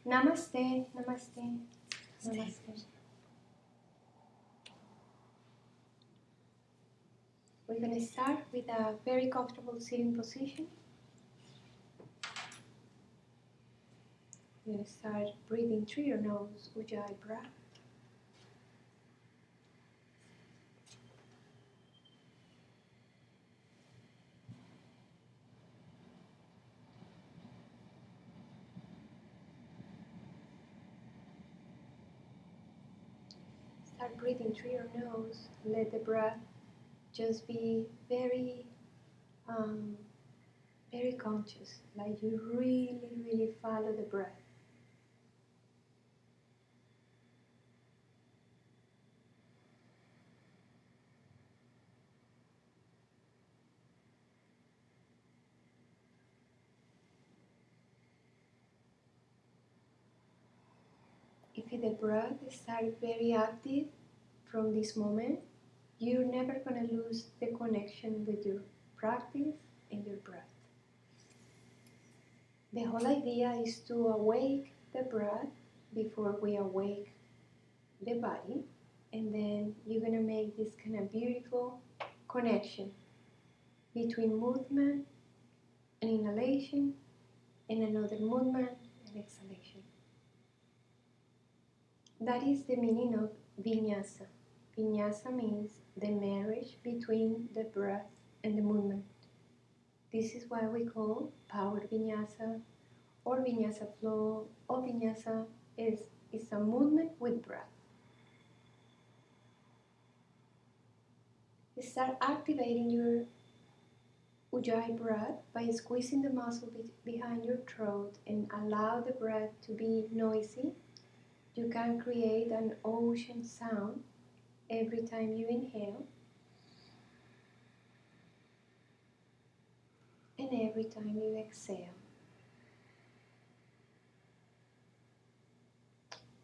Namaste, namaste, namaste. We're going to start with a very comfortable sitting position. We're going to start breathing through your nose, Ujjayi breath. Start breathing through your nose. Let the breath just be very, very conscious, like you really follow the breath. If the breath starts very active from this moment, you're never going to lose the connection with your practice and your breath. The whole idea is to awake the breath before we awake the body, and then you're going to make this kind of beautiful connection between movement and inhalation and another movement and exhalation. That is the meaning of Vinyasa. Vinyasa means the marriage between the breath and the movement. This is why we call power Vinyasa or Vinyasa flow or Vinyasa is a movement with breath. Start activating your Ujjayi breath by squeezing the muscle behind your throat and allow the breath to be noisy. You can create an ocean sound every time you inhale and every time you exhale.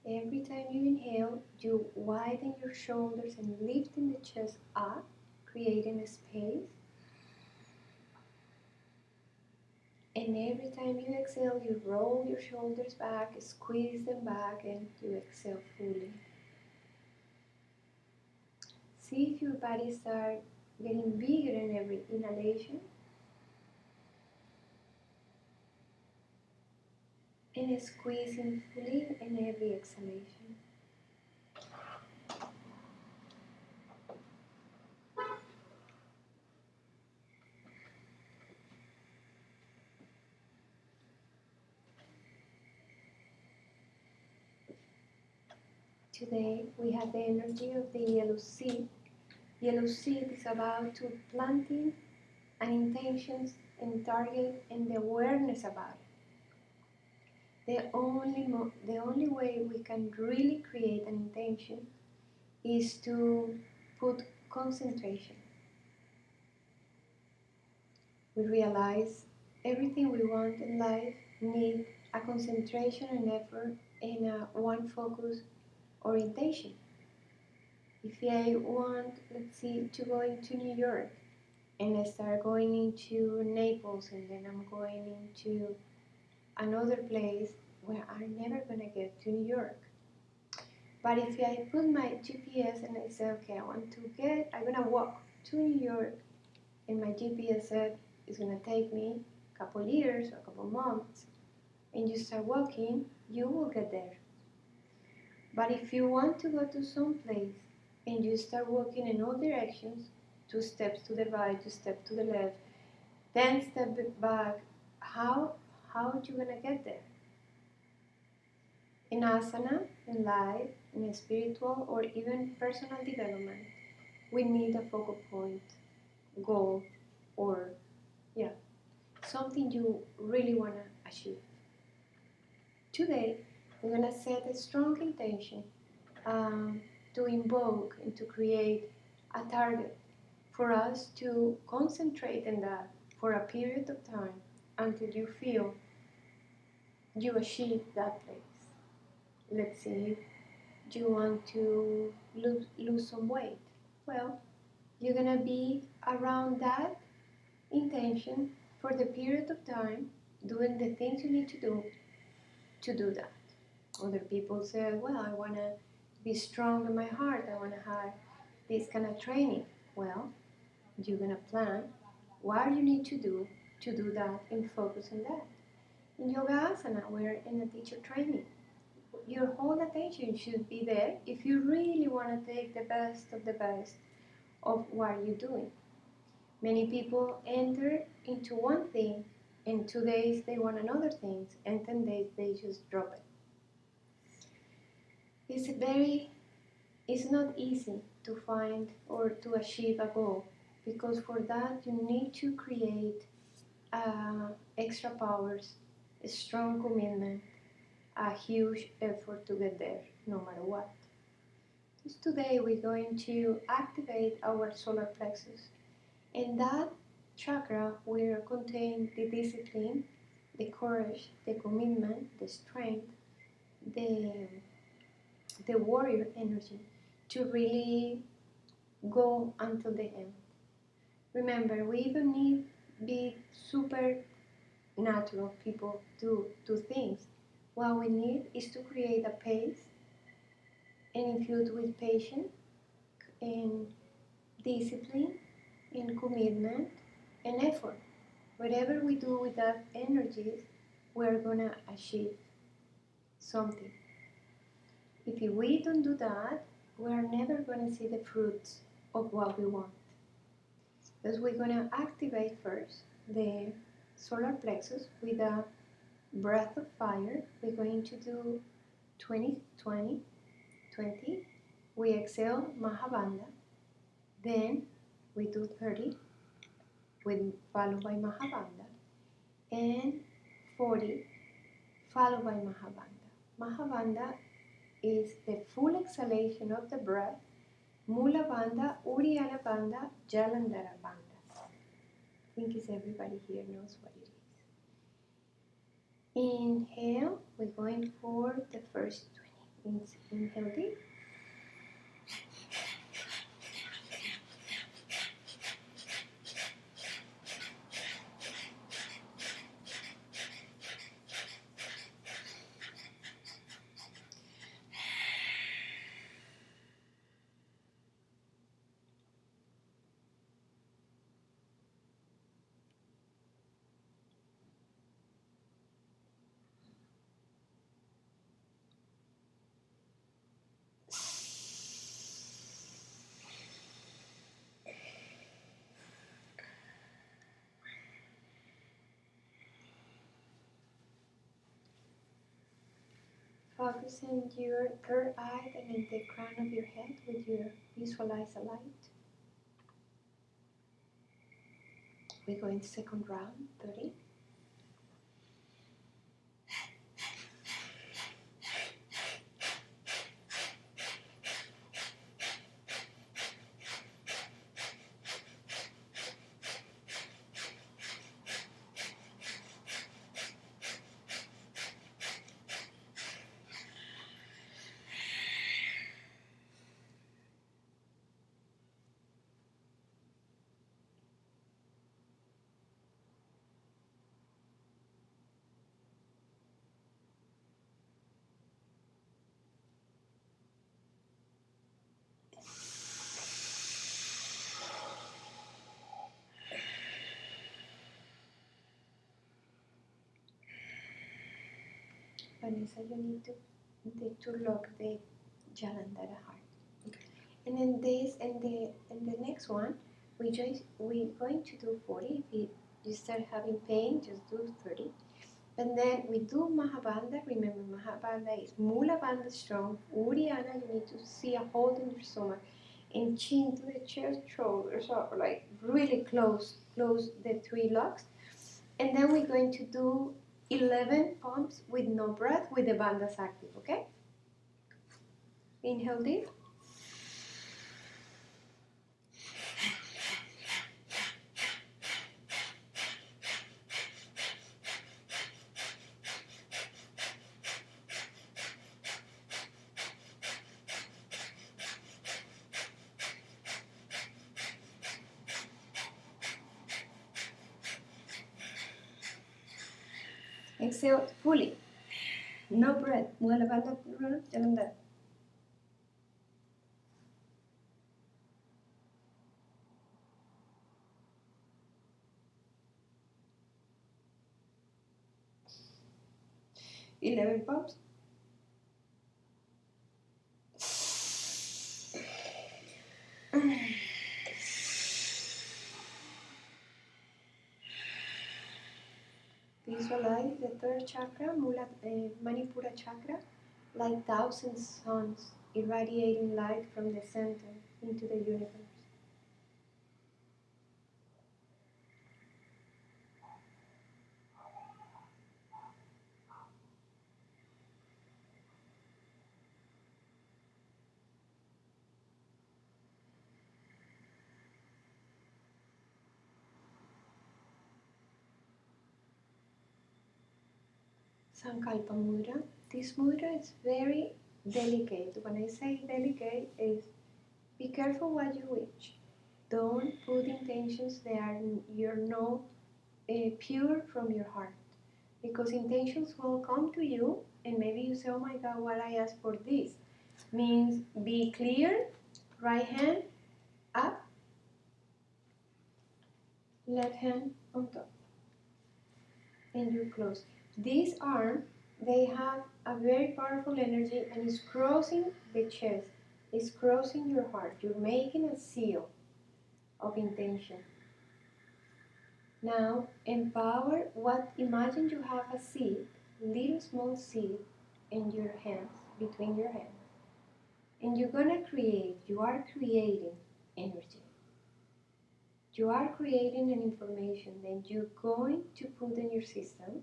Every time you inhale, you widen your shoulders and lifting the chest up, creating a space. And every time you exhale, you roll your shoulders back, squeeze them back, and you exhale fully. See if your body starts getting bigger in every inhalation and squeezing fully in every exhalation. Today we have the energy of the yellow seed. Yellow seed is about to planting an intentions and target and the awareness about it. The only way we can really create an intention is to put concentration. We realize everything we want in life needs a concentration and effort and a one focus orientation. If I want, let's see, to go into New York and I start going into Naples and then I'm going into another place where I'm never gonna get to New York. But if I put my GPS and I say, okay, I'm gonna walk to New York, and my GPS said it's gonna take me a couple years or a couple months, and you start walking, you will get there. But if you want to go to some place and you start walking in all directions, 2 steps to the right, 2 steps to the left, 10 steps back, how are you gonna get there? In asana, in life, in spiritual, or even personal development, we need a focal point, goal, or something you really want to achieve. Today, we're going to set a strong intention to invoke and to create a target for us to concentrate on that for a period of time until you feel you achieve that place. Let's say you want to lose some weight. Well, you're going to be around that intention for the period of time doing the things you need to do that. Other people say, well, I want to be strong in my heart. I want to have this kind of training. Well, you're going to plan what you need to do that and focus on that. In yoga asana, we're in a teacher training. Your whole attention should be there if you really want to take the best of what you're doing. Many people enter into one thing, and 2 days they want another thing, and 10 days they just drop it. It's not easy to find or to achieve a goal, because for that you need to create extra powers, a strong commitment, a huge effort to get there, no matter what. Just today we're going to activate our solar plexus. In that chakra will contain the discipline, the courage, the commitment, the strength, the warrior energy to really go until the end. Remember, we don't need be super natural people to do things. What we need is to create a pace and infused with patience and discipline and commitment and effort. Whatever we do with that energies, we're gonna achieve something. If we don't do that, we're never gonna see the fruits of what we want. Because we're gonna activate first the solar plexus with a breath of fire. We're going to do 20, 20, 20. We exhale Mahabandha. Then we do 30, followed by Mahabandha. And 40, followed by Mahabandha. Mahabandha is the full exhalation of the breath. Mula Bandha, Uddiyana Bandha, Jalandhara Bandha. I think everybody here knows what it is. Inhale, we're going for the first 20. Inhale deep. Focus on your third eye and in the crown of your head with your visualize a light. We go in second round, 30. Vanessa, you need to lock the Jalandhara heart. Okay. And then the next one, we're going to do 40. If you start having pain, just do 30. And then we do Mahabandha. Remember, Mahabandha is Mula Bandha strong. Uddiyana, you need to see a hole in your stomach. And chin to the chest, shoulders up, like really close the 3 locks. And then we're going to do 11 pumps with no breath with the bandhas active, okay? Inhale deep. Exhale fully. No breath. Mula levanta, ya no da. Y 11 pumps. Visualize the third chakra, Manipura chakra, like thousand suns irradiating light from the center into the universe. Sankalpa mudra. This mudra is very delicate. When I say delicate, is be careful what you wish. Don't put intentions that are you're no pure from your heart, because intentions will come to you, and maybe you say, "Oh my God, what I asked for this means be clear." Right hand up, left hand on top, and you close. This arm, they have a very powerful energy, and it's crossing the chest. It's crossing your heart. You're making a seal of intention. Now empower what, imagine you have a seed, little small seed in your hands, between your hands. And you're gonna create, you are creating energy. You are creating an information that you're going to put in your system.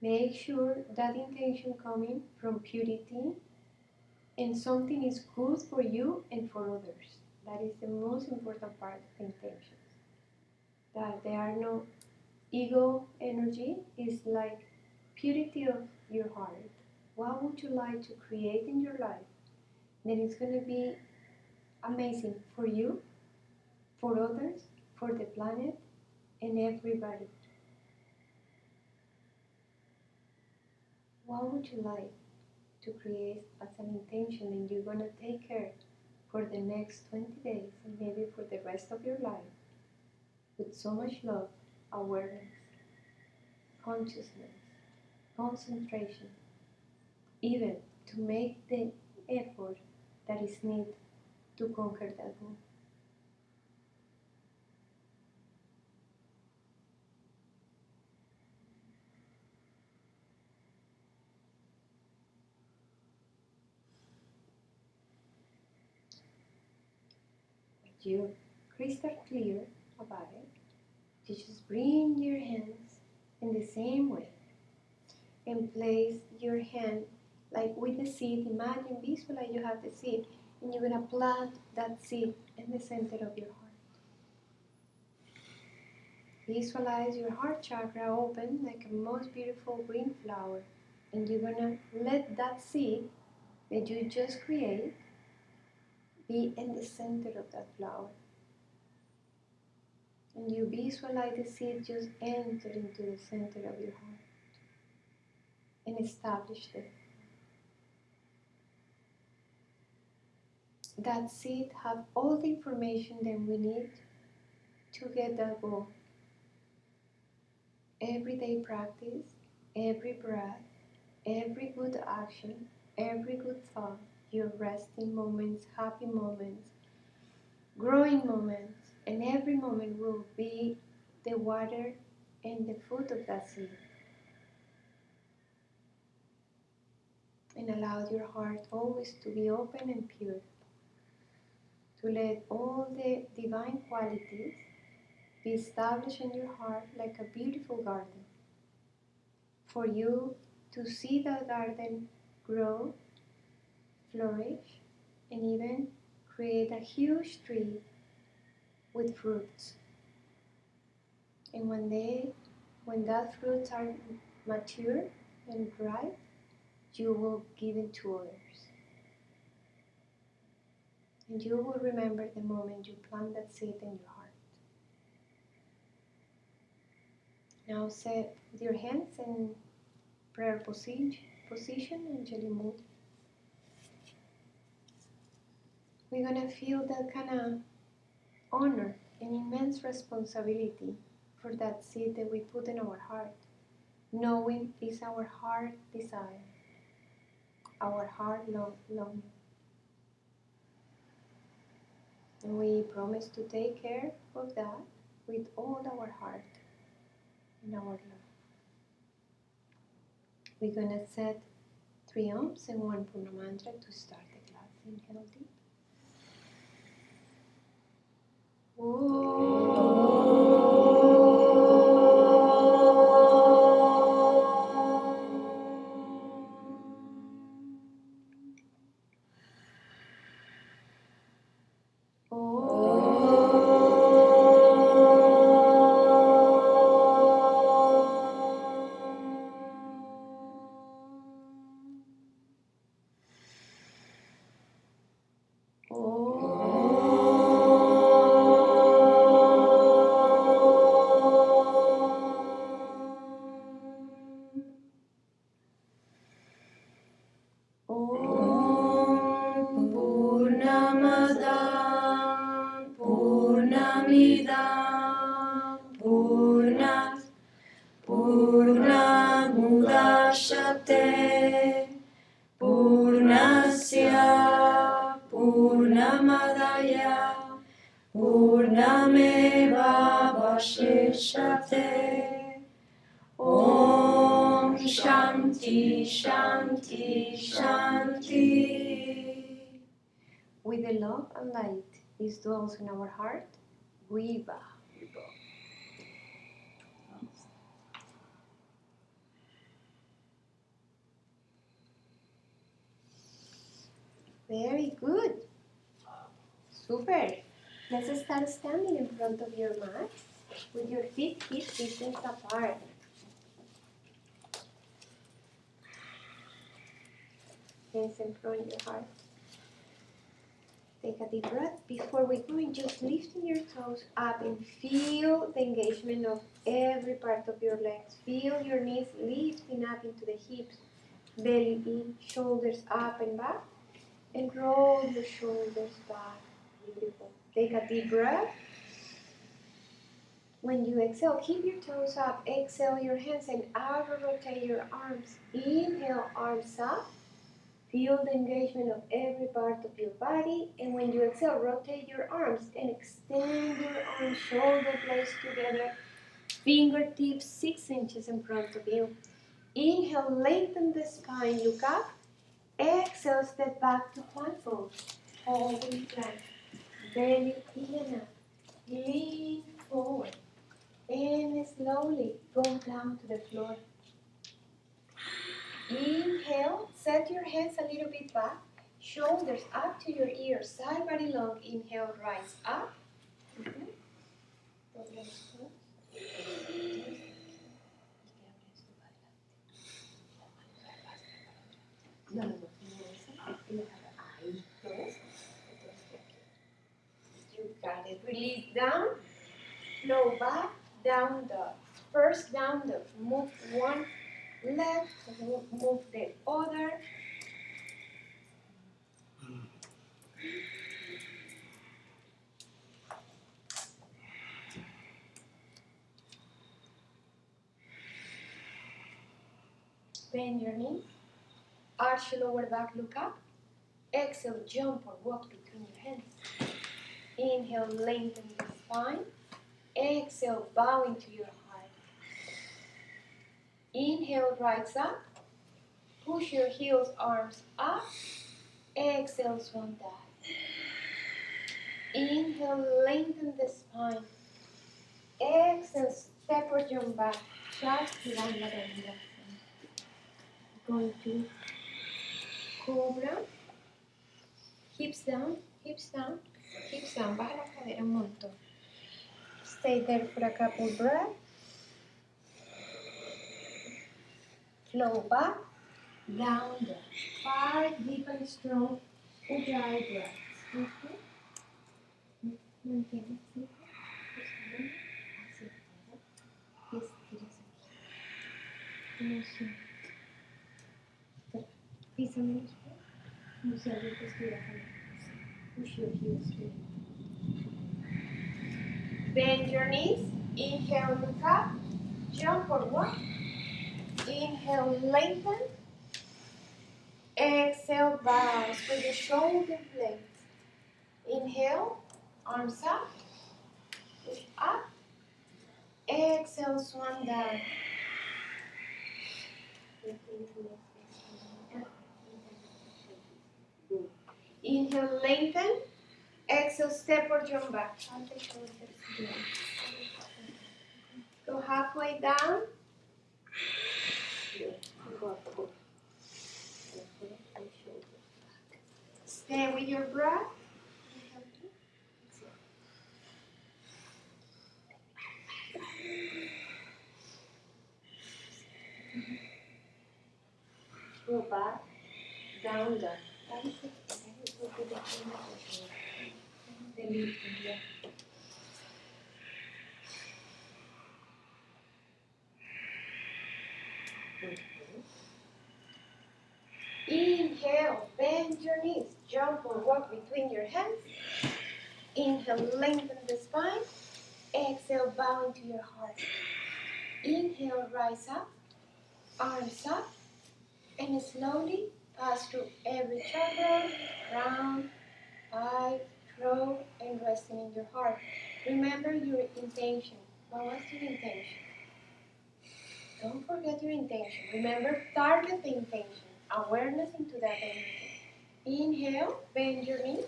Make sure that intention coming from purity and something is good for you and for others. That is the most important part of intentions. That there are no ego energy, is like purity of your heart. What would you like to create in your life? Then it's going to be amazing for you, for others, for the planet, and everybody. What would you like to create as an intention, and you're going to take care for the next 20 days and maybe for the rest of your life with so much love, awareness, consciousness, concentration, even to make the effort that is needed to conquer that goal. But you're crystal clear about it. You just bring your hands in the same way and place your hand like with the seed. Imagine, visualize you have the seed, and you're going to plant that seed in the center of your heart. Visualize your heart chakra open like a most beautiful green flower, and you're going to let that seed that you just create be in the center of that flower. And you visualize the seed just enter into the center of your heart and establish it. That seed have all the information that we need to get that goal. Everyday practice, every breath, every good action, every good thought, your resting moments, happy moments, growing moments, and every moment will be the water and the food of that seed. And allow your heart always to be open and pure, to let all the divine qualities be established in your heart like a beautiful garden. For you to see that garden grow, flourish, and even create a huge tree with fruits. And one day, when that fruits are mature and ripe, you will give it to others. And you will remember the moment you plant that seed in your heart. Now set your hands and prayer position, Angeli mood. We're gonna feel that kind of honor and immense responsibility for that seed that we put in our heart, knowing it's our heart desire, our heart longing. And we promise to take care of that with all our heart and our love. We're gonna set 3 Ams and 1 Purna mantra to start the class. Inhale deep. Om Shanti Shanti Shanti. With the love and light is dwells in our heart, we bow. Very good. Super. Let's start standing in front of your mat with your feet hip distance apart. Hands in front of your heart. Take a deep breath. Before we go in, just lifting your toes up and feel the engagement of every part of your legs. Feel your knees lifting up into the hips. Belly in, shoulders up and back. And roll your shoulders back. Beautiful. Take a deep breath. When you exhale, keep your toes up. Exhale your hands and out rotate your arms. Inhale, arms up. Feel the engagement of every part of your body. And when you exhale, rotate your arms and extend your arms, shoulder blades together. Fingertips 6 inches in front of you. Inhale, lengthen the spine, look up. Exhale, step back to plank pose. Holding plank. Belly in and up. Lean forward. And slowly go down to the floor. Inhale, set your hands a little bit back. Shoulders up to your ears, side body long. Inhale, rise up. You got it. Release down, flow back, down dog. First down dog. Move one leg, move the other. Bend your knees. Arch your lower back, look up. Exhale, jump or walk between your hands. Inhale, lengthen the spine. Exhale, bow into your heart. Inhale, rise up. Push your heels, arms up. Exhale, swan dive. Inhale, lengthen the spine. Exhale, step or jump back. Chaturanga. Going to cobra. Hips down, hips down, hips down. Baja la cadera un montón. Stay there for a couple breaths. Flow back, down, down. 5 deep and strong ujjayi breaths. Mantiene así. Así. Estiras aquí. Emoción. Písame los pies, como si alguien te estuviera jalando. Push your heels straight. Bend your knees. Inhale, look up. Jump or walk. Inhale, lengthen. Exhale, bow. Spread your shoulder blades. Inhale, arms up. Push up. Exhale, swan down. Inhale, lengthen. Exhale, step or jump back. Go halfway down. Stay with your breath. Go back, down, down. Inhale, bend your knees, jump or walk between your hands. Inhale, lengthen the spine. Exhale, bow into your heart. Inhale, rise up, arms up, and slowly pass through every chakra, crown, eye, throat, and resting in your heart. Remember your intention. What was your intention? Don't forget your intention. Remember, target the intention. Awareness into that energy. Inhale, bend your knees.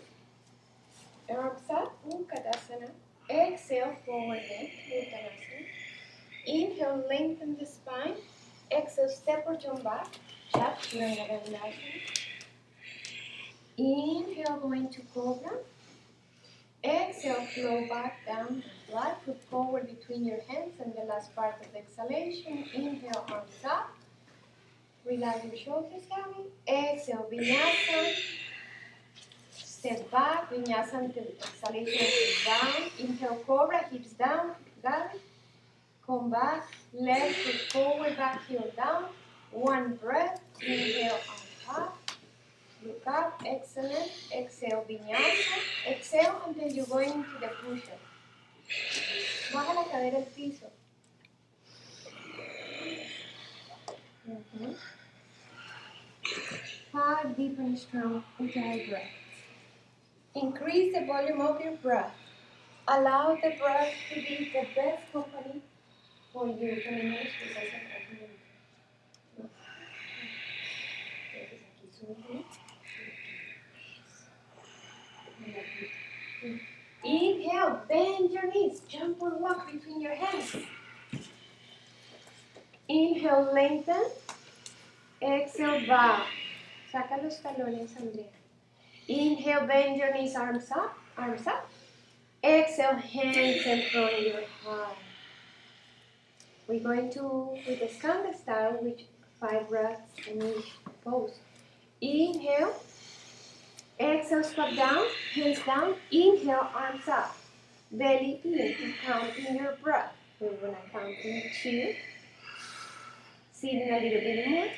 Arms up, Uttanasana. Exhale, forward bend, Uttanasana. Inhale, lengthen the spine. Exhale, step or jump back, Chaturanga. Inhale, go into Cobra. Exhale, flow back down, right foot forward between your hands, and the last part of the exhalation. Inhale, arms up. Relax your shoulders down. Exhale, Vinyasa. Step back, Vinyasa until exhalation is down. Inhale, Cobra, hips down, got it. Come back, left foot forward, back heel down. One breath. Inhale, arms up. Look up, excellent. Exhale, Vinyasa. Exhale until you go into the push-up. Baja la cadera al piso. Five deep and strong Ujjayi breaths. Increase the volume of your breath. Allow the breath to be the best company for you. Inhale, bend your knees, jump or walk between your hands. Inhale, lengthen. Exhale, bow. Saca los talones, Andrea. Inhale, bend your knees, arms up, arms up. Exhale, hands in front of your heart. We're going to, with the Skand style, with 5 breaths in each pose. Inhale. Exhale, squat down, hands down. Inhale, arms up. Belly in, counting your breath. We're going to count in 2. Sitting a little bit more.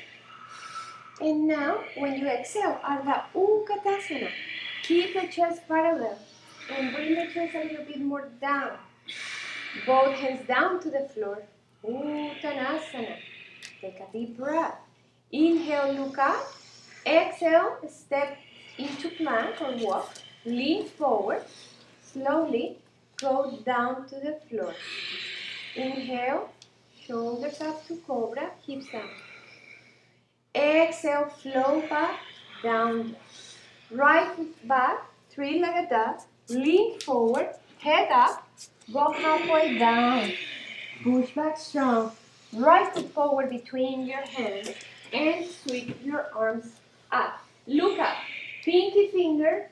And now, when you exhale, Ardha Uttanasana. Keep the chest parallel and bring the chest a little bit more down. Both hands down to the floor. Uttanasana. Take a deep breath. Inhale, look up. Exhale, step into plank or walk. Lean forward. Slowly go down to the floor. Inhale, shoulders up to cobra, hips down. Exhale, flow back, down. Right foot back, three-legged dog. Lean forward, head up, go halfway down. Push back strong. Right foot forward between your hands and sweep your arms up. Look up. Pinky finger,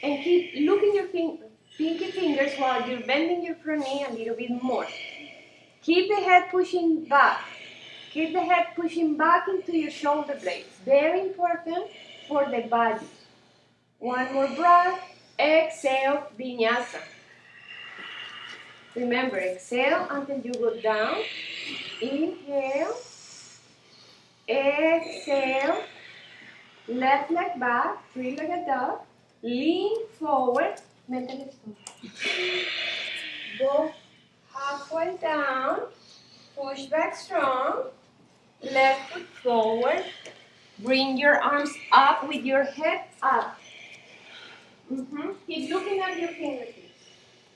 and keep looking your pinky fingers while you're bending your front knee a little bit more. Keep the head pushing back. Keep the head pushing back into your shoulder blades. Very important for the body. One more breath. Exhale, Vinyasa. Remember, exhale until you go down. Inhale. Exhale. Left leg back, three-legged dog. Lean forward. Go halfway down. Push back strong. Left foot forward. Bring your arms up with your head up. Keep looking at your fingertips.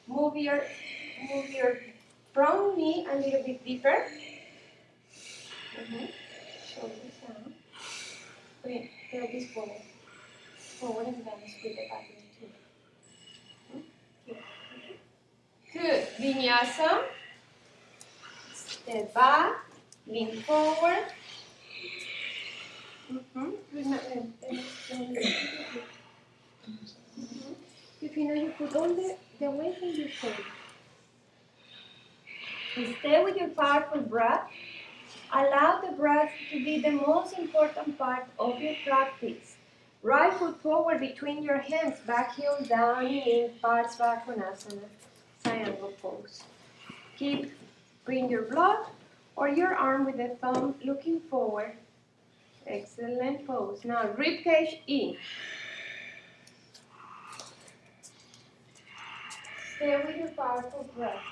Move your front knee a little bit deeper. Shoulders down. Bring pelvis forward. Forward and down. Squeeze the back into. Good. Vinyasa. Step back. Lean forward. If you know, you put all the weight in your shoulder. Stay with your powerful breath. Allow the breath to be the most important part of your practice. Right foot forward between your hands, back heel down in Parsvakonasana, triangle pose. Bring your block or your arm with the thumb looking forward. Excellent pose. Now rib cage in. Stay with your powerful breath.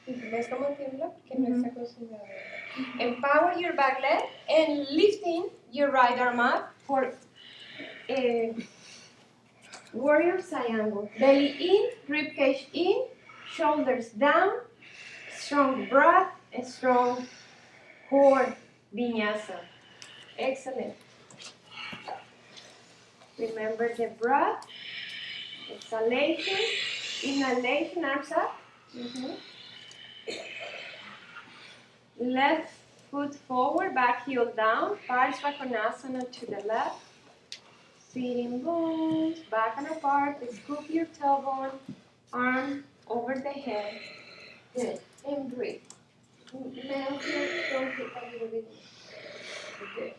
¿Ves cómo tiembla? Que no está acostumbrado. Empower your back leg and lifting your right arm up for warrior triangle. Belly in, rib cage in, shoulders down, strong breath, and strong core vinyasa. Excellent. Remember the breath, exhalation, inhalation, arms up. Left foot forward, back heel down, Parsvakonasana to the left. Sitting bones, back and apart, scoop your tailbone, arm over the head. Good. And breathe. Melt your front hip a little bit. Good.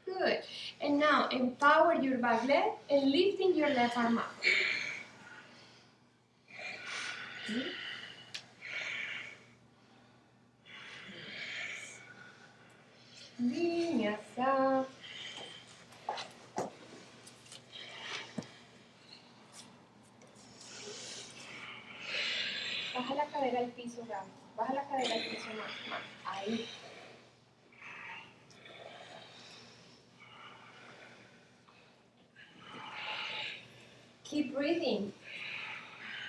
Good. And now empower your back leg and lifting your left arm up. Vinyasa. Baja la cadera al piso, Gabo. Baja la cadera al piso más. Ahí. Keep breathing.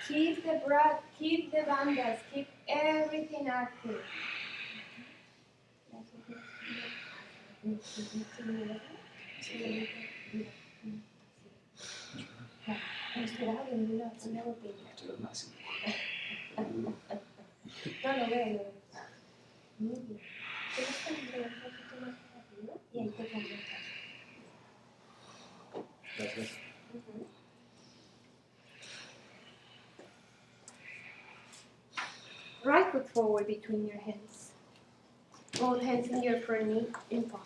Keep the breath. Keep the bandhas. Keep everything active. No, veo. Muy bien. ¿Quieres cambiar un poquito más rápido? Y ahí te cambio el paso. Gracias. Right foot forward between your hands. Both hands in your front knee in palm.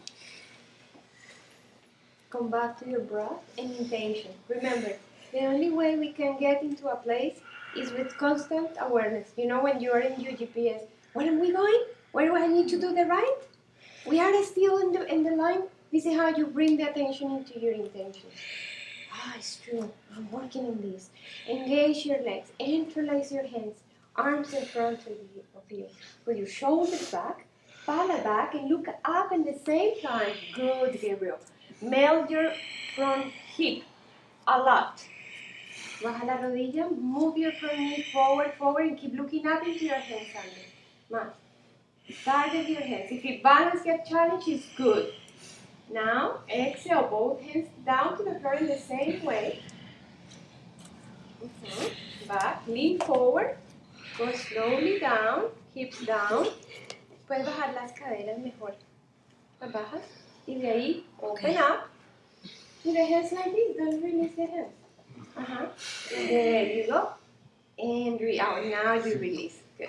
Come back to your breath and intention. Remember, the only way we can get into a place is with constant awareness. You know, when you are in your GPS, where am we going? Where do I need to do the right? We are still in the line. This is how you bring the attention into your intention. It's true. I'm working on this. Engage your legs. Interlace your hands. Arms in front of you. With your shoulders back. Palm back and look up at the same time. Good, Gabriel. Melt your front hip a lot. Baja la rodilla, move your front knee forward, and keep looking up into your hands under. Target your hands. If your balance gets challenged, it's good. Now, exhale, both hands down to the floor in the same way. Back, lean forward, go slowly down, hips down. Puedes bajar las caderas mejor. las bajas. Y de ahí, open up. Do the hands like this. Don't release the hands. There you go. And breathe out. Now you release. Good.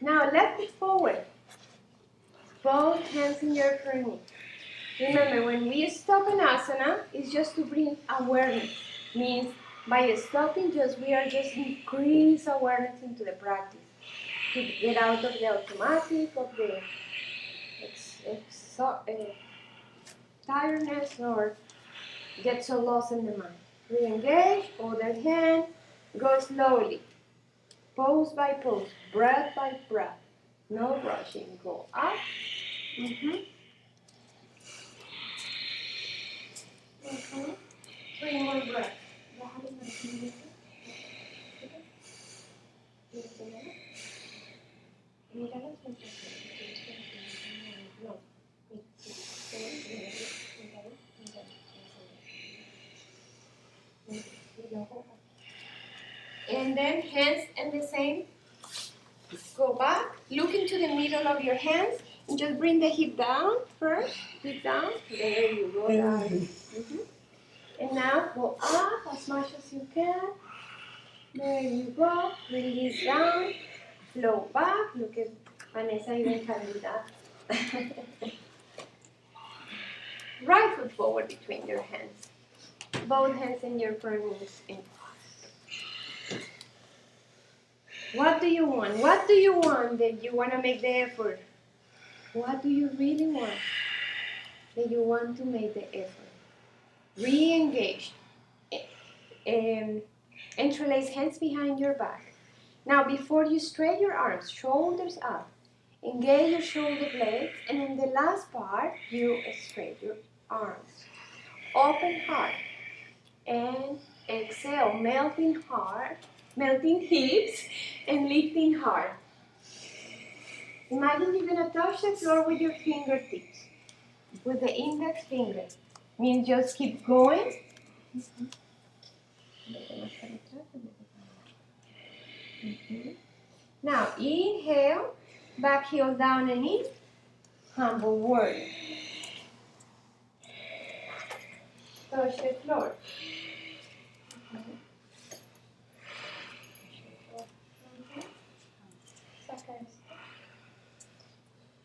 Now left foot forward. Both hands in your front knee. Remember, when we stop an asana, it's just to bring awareness. Means by stopping, we are just increase awareness into the practice. To get out of the automatic, of the tiredness, or get so lost in the mind. Re-engage, other hand, go slowly. Pose by pose, breath by breath. No rushing. Go up. Three more breaths. And then hands and the same. Go back, look into the middle of your hands, and just bring the hip down first. Hip down. There you go. Down. And now go up as much as you can. There you go. Release down. Flow back. Look at Vanessa even can do that. Right foot forward between your hands. Both hands in your front knees. What do you want? What do you want that you want to make the effort? What do you really want that you want to make the effort? Re-engage. Interlace hands behind your back. Now, before you straight your arms, shoulders up, engage your shoulder blades, and in the last part, you straight your arms. Open heart. And exhale, melting heart, melting hips, and lifting heart. Imagine you're going to touch the floor with your fingertips, with the index finger. Means just keep going. Now, inhale, back heel down and in, humble warrior. Touch the floor. Saca esto.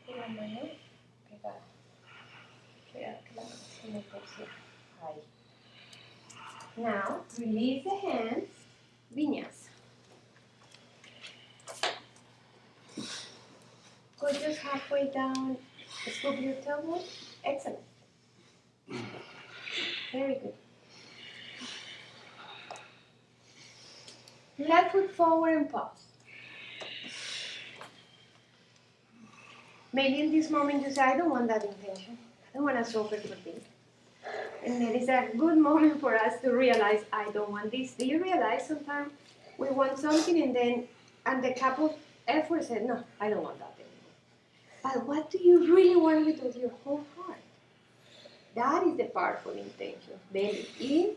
Y la mano pegada. Queda claro en el torso. Ahí. Now, release the hands. Vinyasa. Go just halfway down. Scoop your tailbone. Excellent. Very good. Left foot forward and pause. Maybe in this moment you say, I don't want that intention. I don't want to suffer for this. And it is a good moment for us to realize, I don't want this. Do you realize sometimes we want something and the couple effort said, no, I don't want that anymore. But what do you really want with your whole heart? That is the powerful intention. Belly in,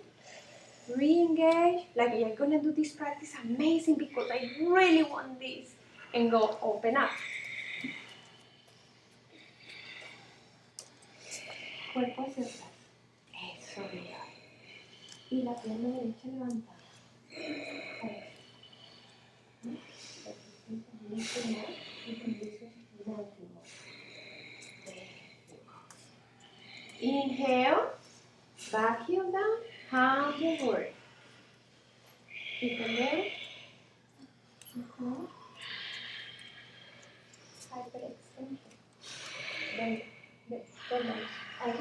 re-engage, like you're going to do this practice amazing because I really want this. And go open up. Cuerpo hacia atrás. Eso, mira. Y la pierna derecha levantada. Inhale, back heel down, humble warrior. Keep it there. Hyperextension. Then ahí,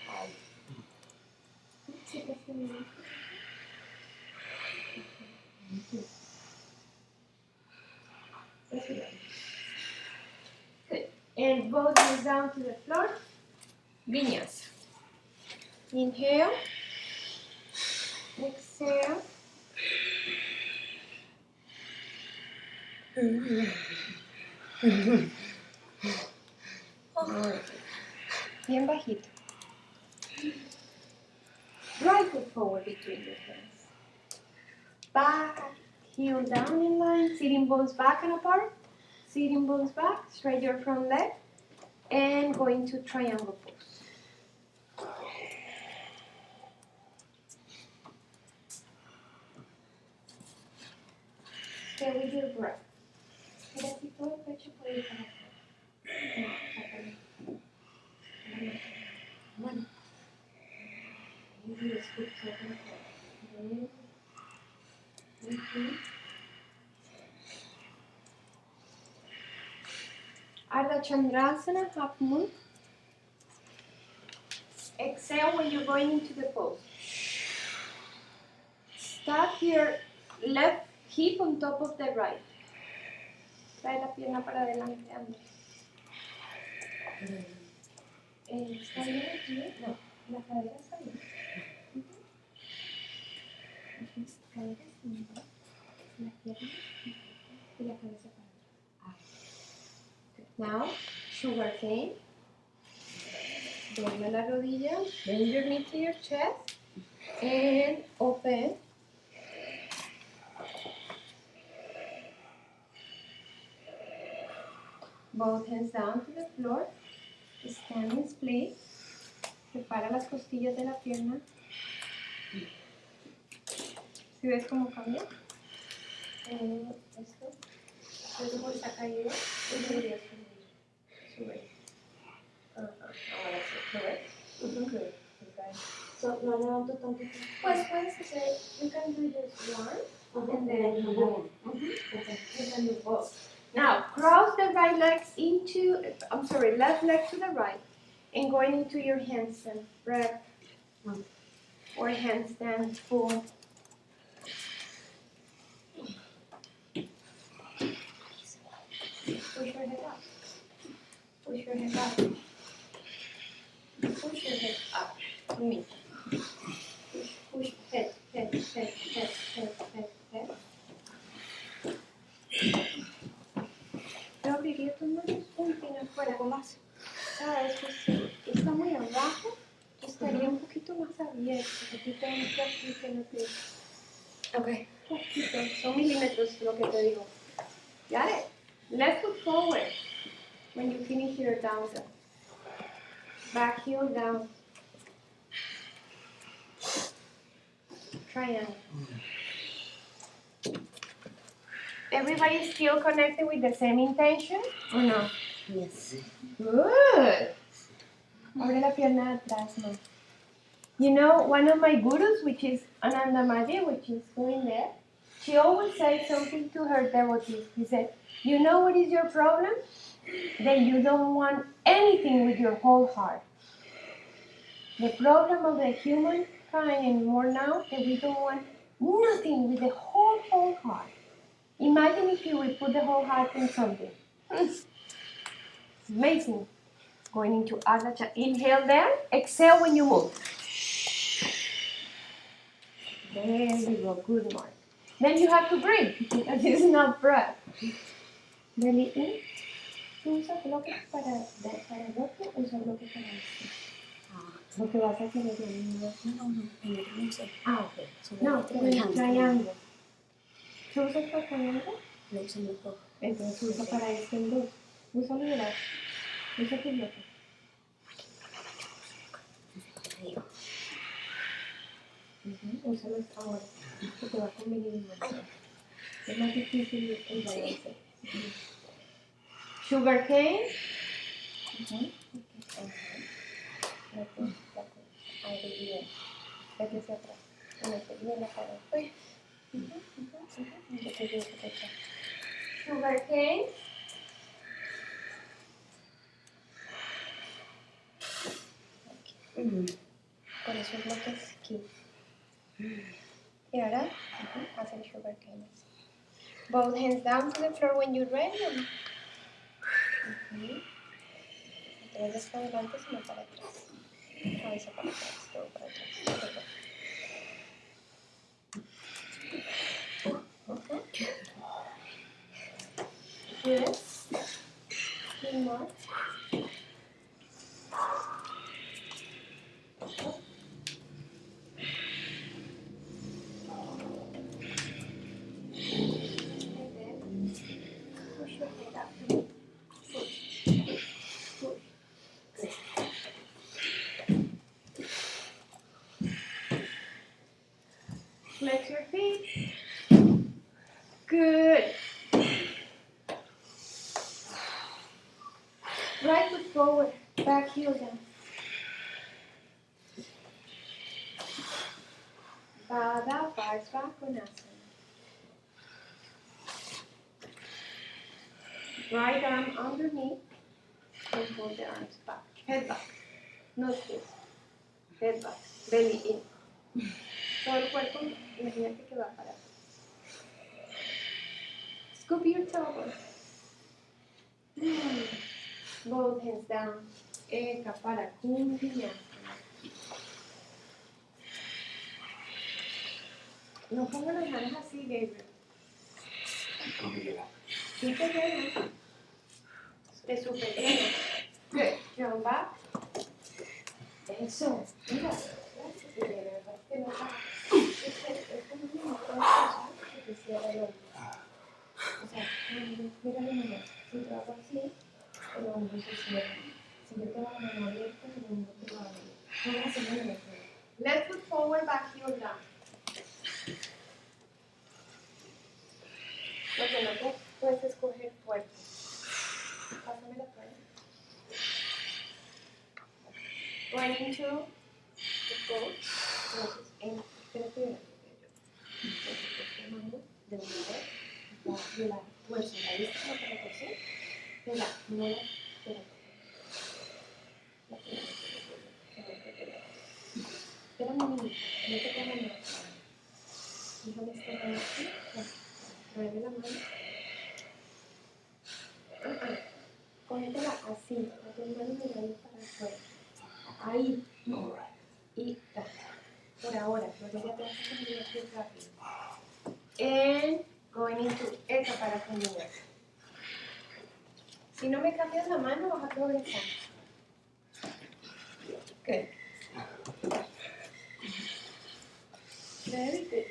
ahí. Good. And both knees down to the floor. Vinyasa. Inhale. Exhale. Bien bajito. Right foot forward between your hands. Back, heel down in line. Sitting bones back and apart. Sitting bones back. Straight your front leg. And going to triangle pose. Stay with your breath. Gira así todo el pecho por ahí para atrás. Bueno. Y escucha. Ardha Chandrasana, half moon. Exhale when you're going into the pose. Stack your left hip on top of the right. Trae la pierna para adelante, Andrés. ¿Está bien aquí? No, la cadera está bien. Cadera está la pierna y la cabeza para atrás. Now, sugar cane. Dobla la rodilla, bend your knee to your chest, and open. Both hands down to the floor. Stand in split. Separa las costillas de la pierna. ¿Sí ves cómo cambia? Esto. Luego por esta caída, debería subir. Sube. Ahora sí, ¿lo ves? Good. So, no levanto tanto. Pues puedes hacer, you can do just one, and then boom. Okay. You can do both. Now, cross the right legs into, left leg to the right, and going into your handstand, rep, or handstand full. Push your head up. Push your head up. Push your head up. To me. Push, head. Yo abriría tus manos un pin afuera. Más. Sabes, pues está muy abajo, estaría un poquito más abierto. Aquí tengo un poquito en el pie. Okay. Poquito, son milímetros lo que te digo. Got it? Left foot forward when you finish your down dog. Back heel down. Triangle. Everybody still connected with the same intention or no? Yes. Good. Abre la pierna de atrás, no. You know, one of my gurus, which is Ananda Maji, which is going there, she always says something to her devotees. He said, you know what is your problem? That you don't want anything with your whole heart. The problem of the humankind and more now, that we don't want nothing with the whole heart. Imagine if you would put the whole heart in something. It's amazing. Going into Ardha Chandrasana. Inhale there, exhale when you move. There we go, good Mark. Then you have to breathe, because it's not breath. Belly in. ¿Tú usas bloques para el otro o usas bloques para esto? Lo que vas a hacer es lo mismo. No sé. Ok. No, el triángulo. ¿Tú usas para triángulo? Lo uso en los dos. Entonces usa para este en dos. Usa mi brazo. Usa tu bloque. Úsalo ahora, que te va a convenir más. Es más difícil el balance. Sugar cane. Ahí bien. Vete hacia atrás. Bien la cara. Sugar cane. Por eso el bloque es aquí. Y ahora, haz el sugar cane. Both hands down to the floor when you're ready. No te vayas para adelante, sino para atrás. Cabeza para atrás, todo para atrás. Good. Two more. Push your head up. Push. forward, back heel down. Baddha Vajrakonasana. Right arm underneath and hold the arms back. Head back, not this. Head back, belly in. Todo el cuerpo, imagínate que va para atrás. Scoop your tailbone. Both hands down. Eka para Vinyasa. No pongan las manos así, Gabriel. Sí te quedan. Te super quedan. Good. Jump back. Eso. Mira. Gracias, Gabriel. Que no está. Esto mismo no puede pasar porque te cierra el hombro. O sea, mira mi mano. Si trabajo así, el hombro se cierra. Si yo tengo la mano abierta, el hombro te va a abrir. No vas a hacer nada. Left foot forward, back heel down. Lo que no te puedes escoger fuerte. Pásame la toalla. Going into the pose. Entonces, espérate, de la fuerza, la vista no te la cosí. De la muela, de la espera un minuto, no te pongas nada. Déjame estar aquí. Mueve la mano. Cógetela así, con tus manos mirando para afuera. Ahí. Y por ahora, luego ya te vas a cambiar aquí rápido. And going into esa para combinar. Si no me cambias la mano, vas a progresar. Good. Very good.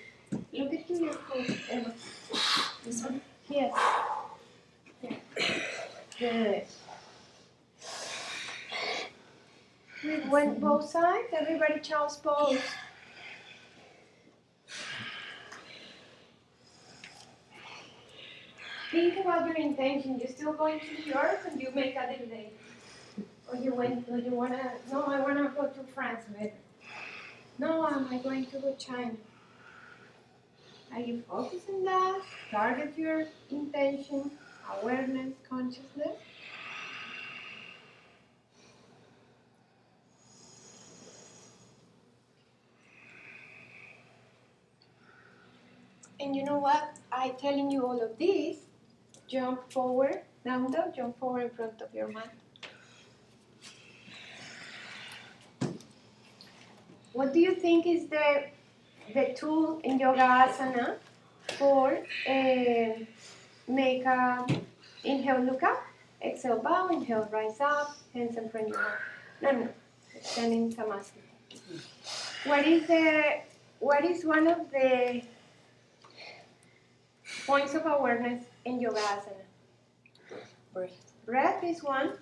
Look into your pose, Emma. This one? Yes. Yeah. Good. We went both sides. Everybody child's pose. Think about your intention. You're still going to New York and you make a delay. Or you wanna, no, I wanna go to France later. No, am I going to go to China? Are you focused on that? Target your intention, awareness, consciousness. And you know what? I'm telling you all of this. Jump forward, down dog, jump forward in front of your mat. What do you think is the tool in yoga asana for make a inhale, look up, exhale, bow, inhale, rise up, hands in front of your heart. No, standing samasana. What is one of the points of awareness in yoga asana? Breath. Breath is one.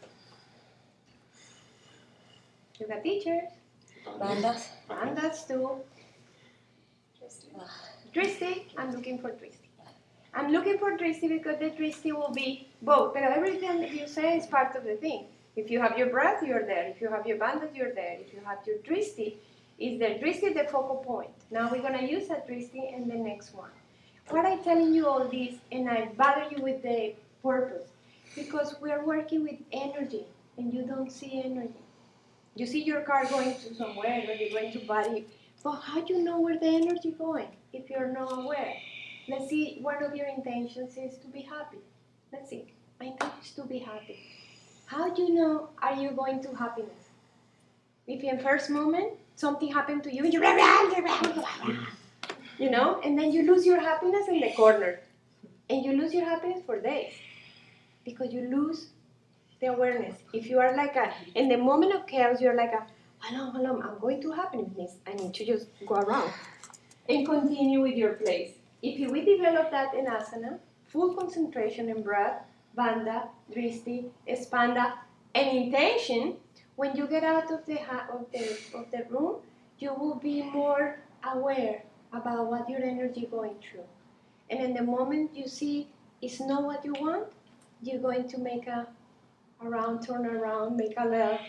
Yoga teachers. Bandhas. Bandhas too. Dristi. I'm looking for Dristi. I'm looking for Dristi because the Dristi will be both. But everything that you say is part of the thing. If you have your breath, you're there. If you have your bandhas, you're there. If you have your Dristi, is there. Dristi is the focal point. Now we're going to use that Dristi in the next one. Why am I telling you all this and I bother you with the purpose? Because we are working with energy and you don't see energy. You see your car going to somewhere or you're going to body, but how do you know where the energy is going if you're not aware? Let's see, one of your intentions is to be happy. Let's see, my intention is to be happy. How do you know are you going to happiness? If in first moment something happened to you, you know, and then you lose your happiness in the corner. And you lose your happiness for days because you lose the awareness. If you are like in the moment of chaos, you're like hello, I'm going to happiness. I need to just go around and continue with your place. If we develop that in asana, full concentration in breath, bandha, dristi, spanda, and intention, when you get out of the room, you will be more aware about what your energy going through. And in the moment you see it's not what you want, you're going to make a around, turn around, make a left,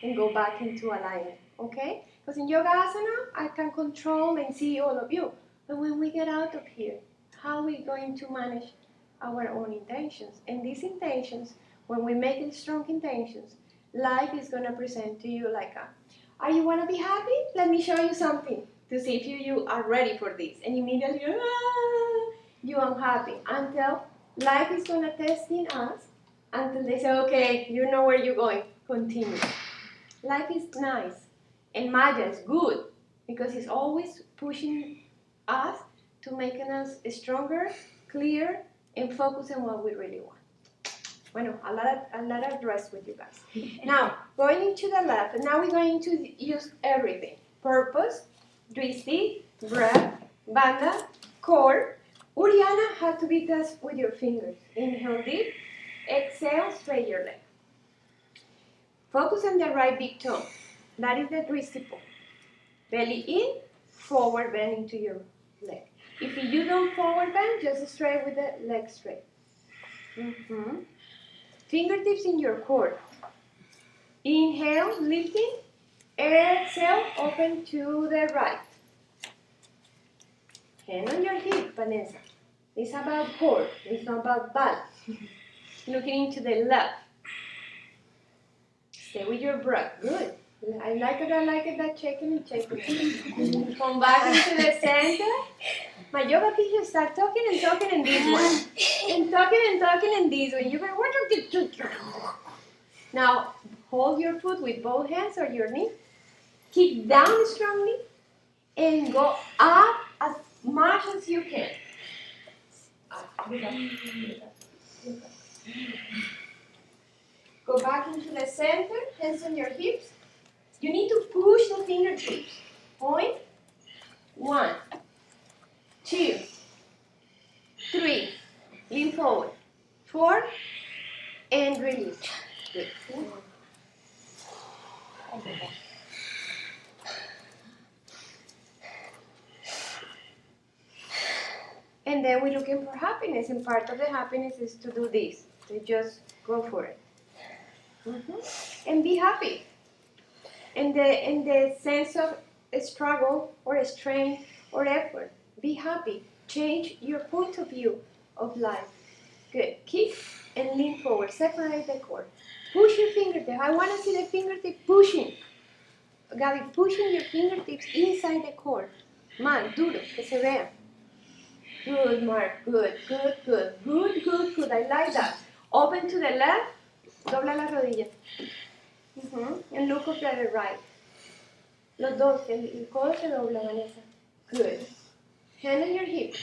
and go back into alignment, okay? Because in Yogasana, I can control and see all of you. But when we get out of here, how are we going to manage our own intentions? And these intentions, when we make it strong intentions, life is going to present to you like are you want to be happy? Let me show you something to see if you are ready for this. And immediately, you are unhappy until life is going to test in us until they say, okay, you know where you're going, continue. Life is nice and Maya is good because it's always pushing us to making us stronger, clear, and focus on what we really want. Bueno, a lot of rest with you guys. Now, going into the left, now we're going to use everything. Purpose, Dristi, breath, Banda, core. Uriana had to be this with your fingers. Inhale deep, exhale, straight your leg. Focus on the right big toe. That is the Dristi pose. Belly in, forward bend into your leg. If you don't forward bend, just straight with the leg straight. Fingertips in your core. Inhale, lifting. Exhale, open to the right. Hand on your hip, Vanessa. It's about core. It's not about balance. Looking into the left. Stay with your breath. Good. I like it, that shaking and shaking. Come back into the center. My yoga teacher start talking and talking in this one. And talking in this one. You're going, what are you doing? Now, hold your foot with both hands or your knee. Kick down strongly and go up as much as you can. Go back into the center, hands on your hips. You need to push the fingertips. Point. 1, 2, 3. Lean forward. 4. And release. Good. And then we're looking for happiness. And part of the happiness is to do this. To just go for it. And be happy. In the sense of a struggle or a strength or effort, be happy. Change your point of view of life. Good. Kick and lean forward. Separate the core. Push your fingertips. I want to see the fingertips pushing. Gaby, pushing your fingertips inside the core. Man, duro, que se vea. Good, Mark. Good. I like that. Open to the left. Dobla la rodilla. And look up to the right. Los dos, el codo se dobla, Vanessa. Good. Hand on your hip.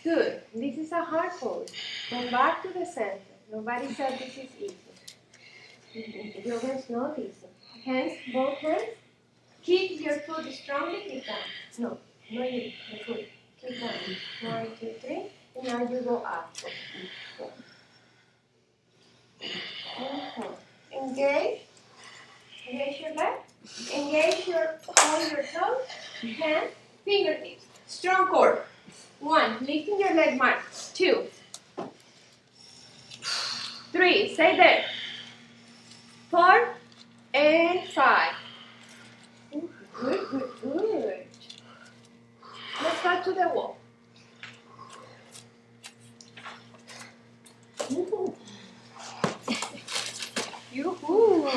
Good. This is a hard pose. Come back to the center. Nobody said this is easy. Yoga is not easy. Hands, both hands. Kick your foot strongly. Kick down. No you. The foot. Kick down. 1, 2, 3. And now you go up. Engage your leg, engage all your toes, hands, fingertips, strong core. 1, lifting your leg, Mark. 2, 3, stay there. 4 and 5. Good. Let's go to the wall. Yoo-hoo.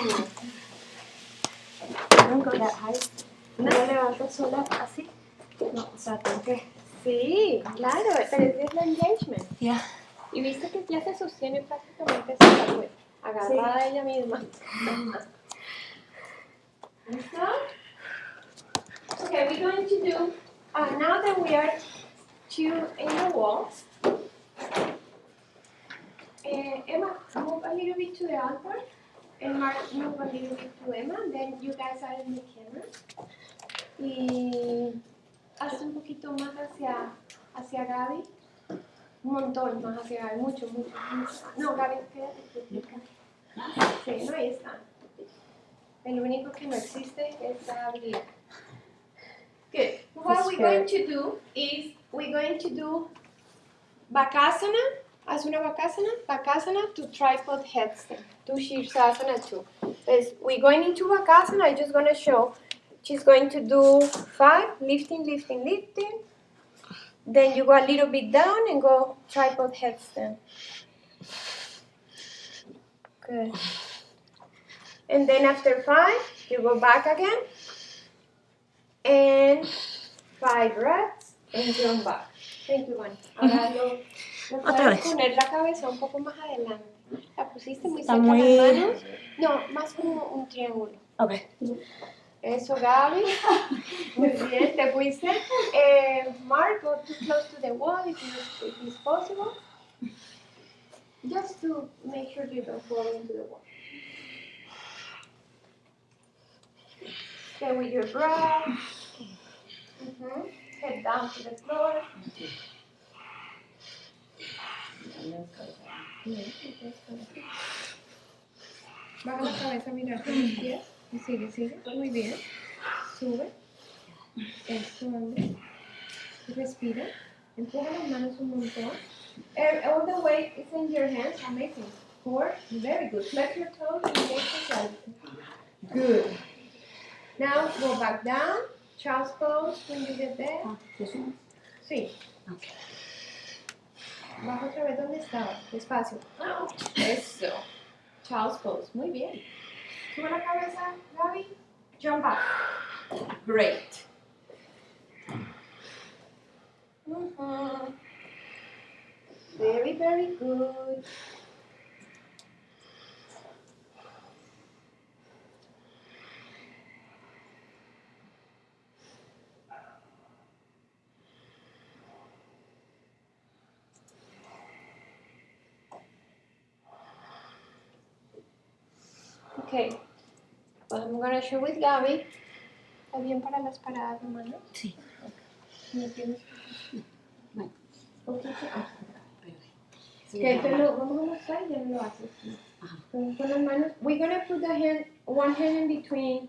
Don't go that high. ¿No la levantas sola así? No, o sea, tengo que... Sí, claro, pero es la engagement. Yeah. Y viste que ya se sostiene prácticamente sola, pues, agarrada ella misma. ¿Listo? Okay, we're going to do, now that we are in the wall, Emma, move a little bit to the altar, and Mark, move a little bit to Emma, then you guys are in the camera. Y haz un poquito más hacia Gaby. Un montón más hacia Gaby, mucho. No, Gaby, quédate. Sí, no, ahí está. El único que no existe es Gaby. Good. What we're going to do is we're going to do Bakasana Haz una Bakasana to tripod headstand, to Shirsasana too. We're going into Bakasana, I'm just going to show. She's going to do 5, lifting. Then you go a little bit down and go tripod headstand. Good. And then after 5, you go back again. And 5 reps and jump back. Thank you, Juan. Ahora lo puedes poner la cabeza un poco más adelante. La pusiste muy cerca de las manos. No, más como un triángulo. Ok. Eso, Gaby. Muy bien, te fuiste. Mark, go too close to the wall if it's possible. Just to make sure you don't fall into the wall. Stay with your breath. Head down to the floor. Baja la cabeza, mira con los pies. Y sigue. Muy bien. Sube. Eso, hombre. Respira. Empuja las manos un montón. All the weight is in your hands. Amazing. 4. Very good. Flex your toes and make yourself. Good. Now go back down. Child's pose when you get there. Sí. Okay. Baja otra vez donde estaba. Despacio. Eso. Child's pose. Muy bien. Sube la cabeza, Gaby. Jump up. Great. Very, very good. Okay, well, I'm going to show with Gaby. ¿Está bien para las paradas de mano? Sí. ¿Me tienes? Bueno. Poquito. Okay, pero vamos a mostrar y ya me lo haces. Con las manos. We're going to put one hand in between.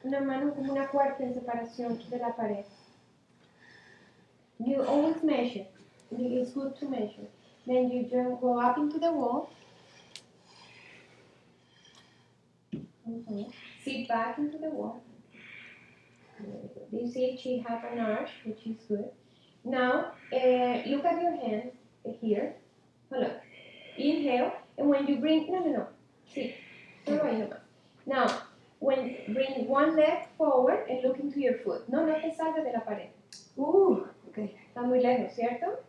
Una mano como una cuarta en separación de la pared. You always measure. It's good to measure. Then you just go up into the wall. Sit back into the wall. You see she has an arch, which is good. Now, look at your hand here. Hold on. Inhale, and when you bring, no. Sit. Solo ahí nomás. Now, when bring one leg forward and look into your foot. No te salgas de la pared. Okay. Está muy lejos, ¿cierto?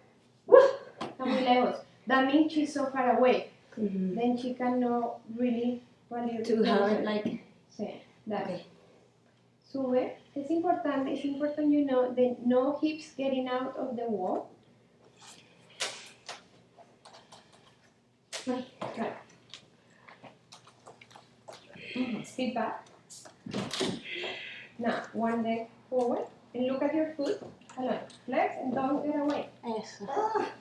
Está muy lejos. That means she's so far away. Then she cannot really... To have it like... Sí, that. Okay. Sube. It's important you know that no hips getting out of the wall. Right. Sit back. Now, one leg forward and look at your foot. Hold on. Flex and don't get away. Eso.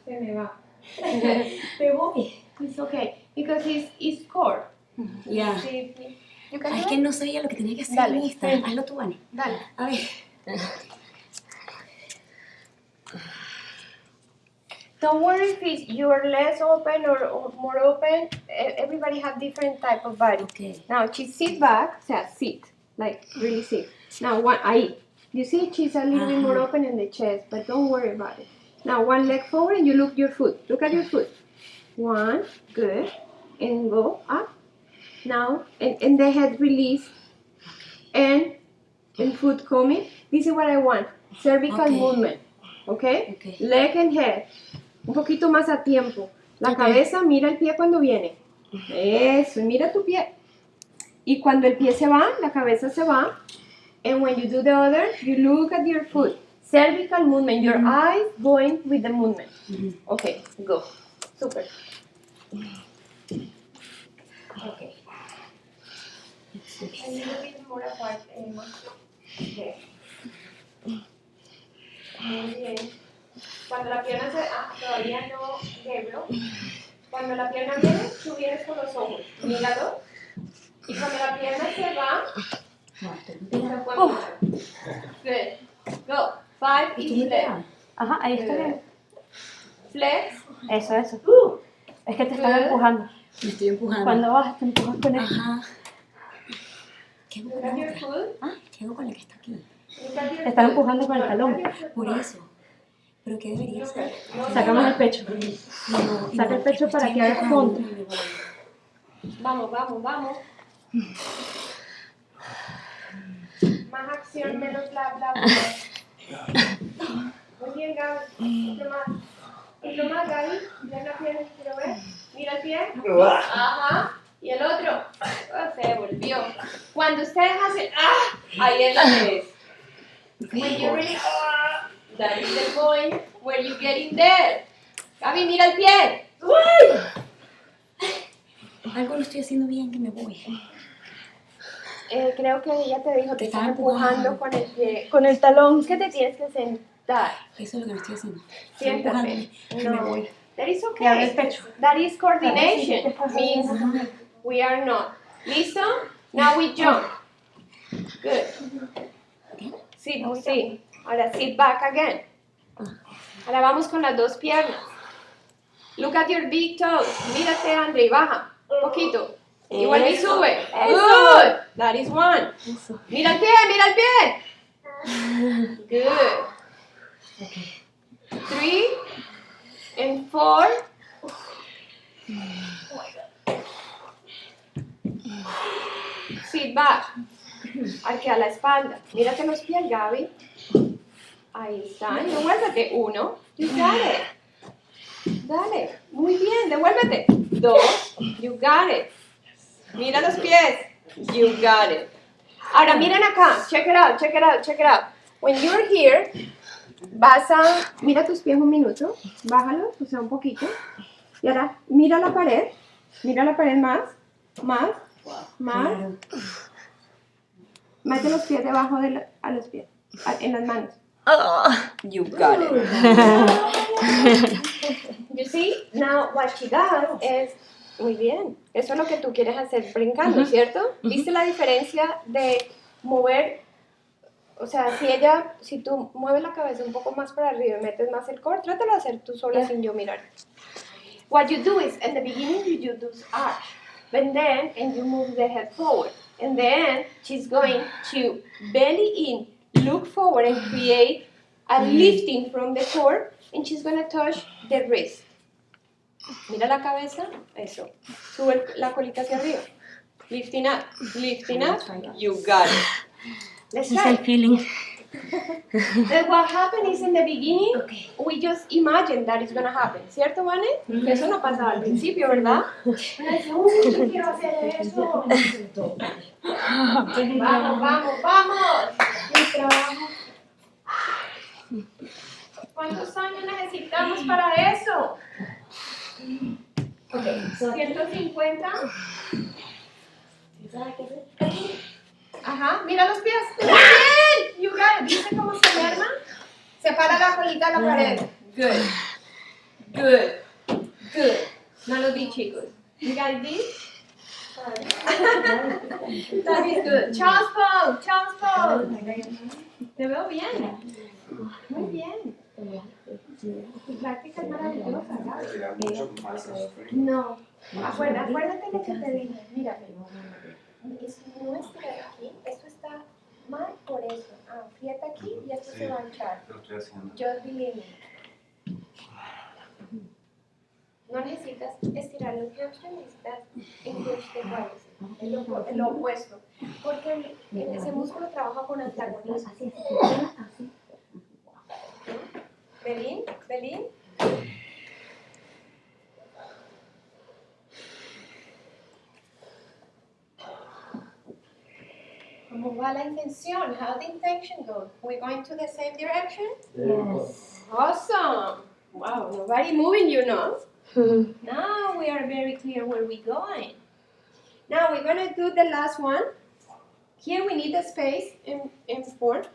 Se me va. Me voy. It's okay. Because it's core. Ya. Sí. Es que no sabía lo que tenía que hacer. Dale. Esta. Hazlo tú, Vane. Dale. A ver. Don't worry if you're less open or more open. Everybody have different type of body. Okay. Now, sit back. O sea, sit. Like, really sit. Now, ahí. You see she's a little bit more open in the chest, but don't worry about it. Now, one leg forward and you look your foot. Look at your foot. One. Good. And go up. Now, and the head release. And foot coming. This is what I want. Cervical movement. Okay? Leg and head. Un poquito más a tiempo. La cabeza, mira el pie cuando viene. Eso, mira tu pie. Y cuando el pie se va, la cabeza se va. And when you do the other, you look at your foot. Cervical movement. Your eyes going with the movement. Okay, go. Super. Okay. A little bit more apart, Emma. Okay. Muy bien. Cuando la pierna todavía no, Gabriel. Cuando la pierna viene, tú vienes con los ojos. Míralo. Y cuando la pierna se va, Good. Go. 5 each leg. Ajá, ahí está bien. Flex. Eso. Es que te están empujando. Me estoy empujando. Cuando bajas te empujas con él. Ajá. ¿Qué hago con la otra? ¿Qué hago con la que está aquí? Te están empujando con el talón. Por eso. ¿Pero qué debería hacer? Sacamos el pecho. Saca el pecho para que hagas contra. Vamos. Más acción, menos bla, bla, bla. Muy bien, Gaby. Un poquito más, Gaby. Mira la pierna, quiero ver. Mira el pie. Ajá. Y el otro. Oh, se devolvió. Cuando ustedes hacen ahí es la vez. When you really that is the point where you get in there. Gaby, mira el pie. Algo lo estoy haciendo bien, que me voy. Creo que ella te dijo, te Estaba están empujando empujando. con el pie, con el talón, que te tienes que sentar. Eso es lo que no estoy haciendo. Estoy Siéntate. empujándome, que me voy. That is Y abre el okay. pecho. That is coordination. Means we are not. ¿Listo? Now we jump. Good. Sí. Ahora sit back again. Ahora vamos con las dos piernas. Look at your big toes. Mírate, Andre, y baja. Un poquito. Y vuelve y sube. Good. That is one. Mira el pie. Good. 3 and 4. Sit back. Arquea la espalda. Mírate los pies, Gaby. Ahí está. Y devuélvete. 1. You got it. Dale. Muy bien. Devuélvete. 2. You got it. Mira los pies. You got it. Ahora miren acá. Check it out. When you're here, mira tus pies un minuto. Bájalos, o sea, un poquito. Y ahora mira la pared más. Claro. Mete los pies debajo a los pies, en las manos. You got it. You see, now what she does is, muy bien, eso es lo que tú quieres hacer brincando, ¿cierto? ¿Viste la diferencia de mover? O sea, si tú mueves la cabeza un poco más para arriba y metes más el core, trátalo de hacer tú sola sin yo mirar. What you do is, in the beginning you do this arch, and you move the head forward. And then she's going to belly in, look forward and create a lifting from the core, and she's going to touch the wrist. Mira la cabeza, eso. Sube la colita hacia arriba. Lifting up, you got it. Let's Ese es try. el feeling. And what happened is in the beginning, we just imagine that it's going to happen. ¿Cierto, Vane? Eso no pasaba al principio, ¿verdad? Yo quiero hacer eso. Vamos. Mi trabajo. ¿Cuántos años necesitamos para eso? 150. Ajá, mira los pies. ¡Muy bien! You got it. ¿Viste cómo se merma? Separa la colita de la pared. Good. No los vi, chicos. You got this? That is good. Child's pose. Te veo bien. Muy bien. Tu práctica es maravillosa, ¿sabes? No. Acuérdate lo que te dije. Mira, no es que aquí, esto está mal por eso. Aprieta aquí y esto se va a hinchar. Lo estoy haciendo. Just believe me. No necesitas estirar los hamstrings, necesitas engage the quadriceps, el opuesto. Porque ese músculo trabaja con antagonismo. Belín. ¿Cómo va la intención? How the intention go? We're going to the same direction? Yes. Awesome. Wow, nobody moving, you know. Now we are very clear where we're going. Now we're going to do the last one. Here we need a space in 4.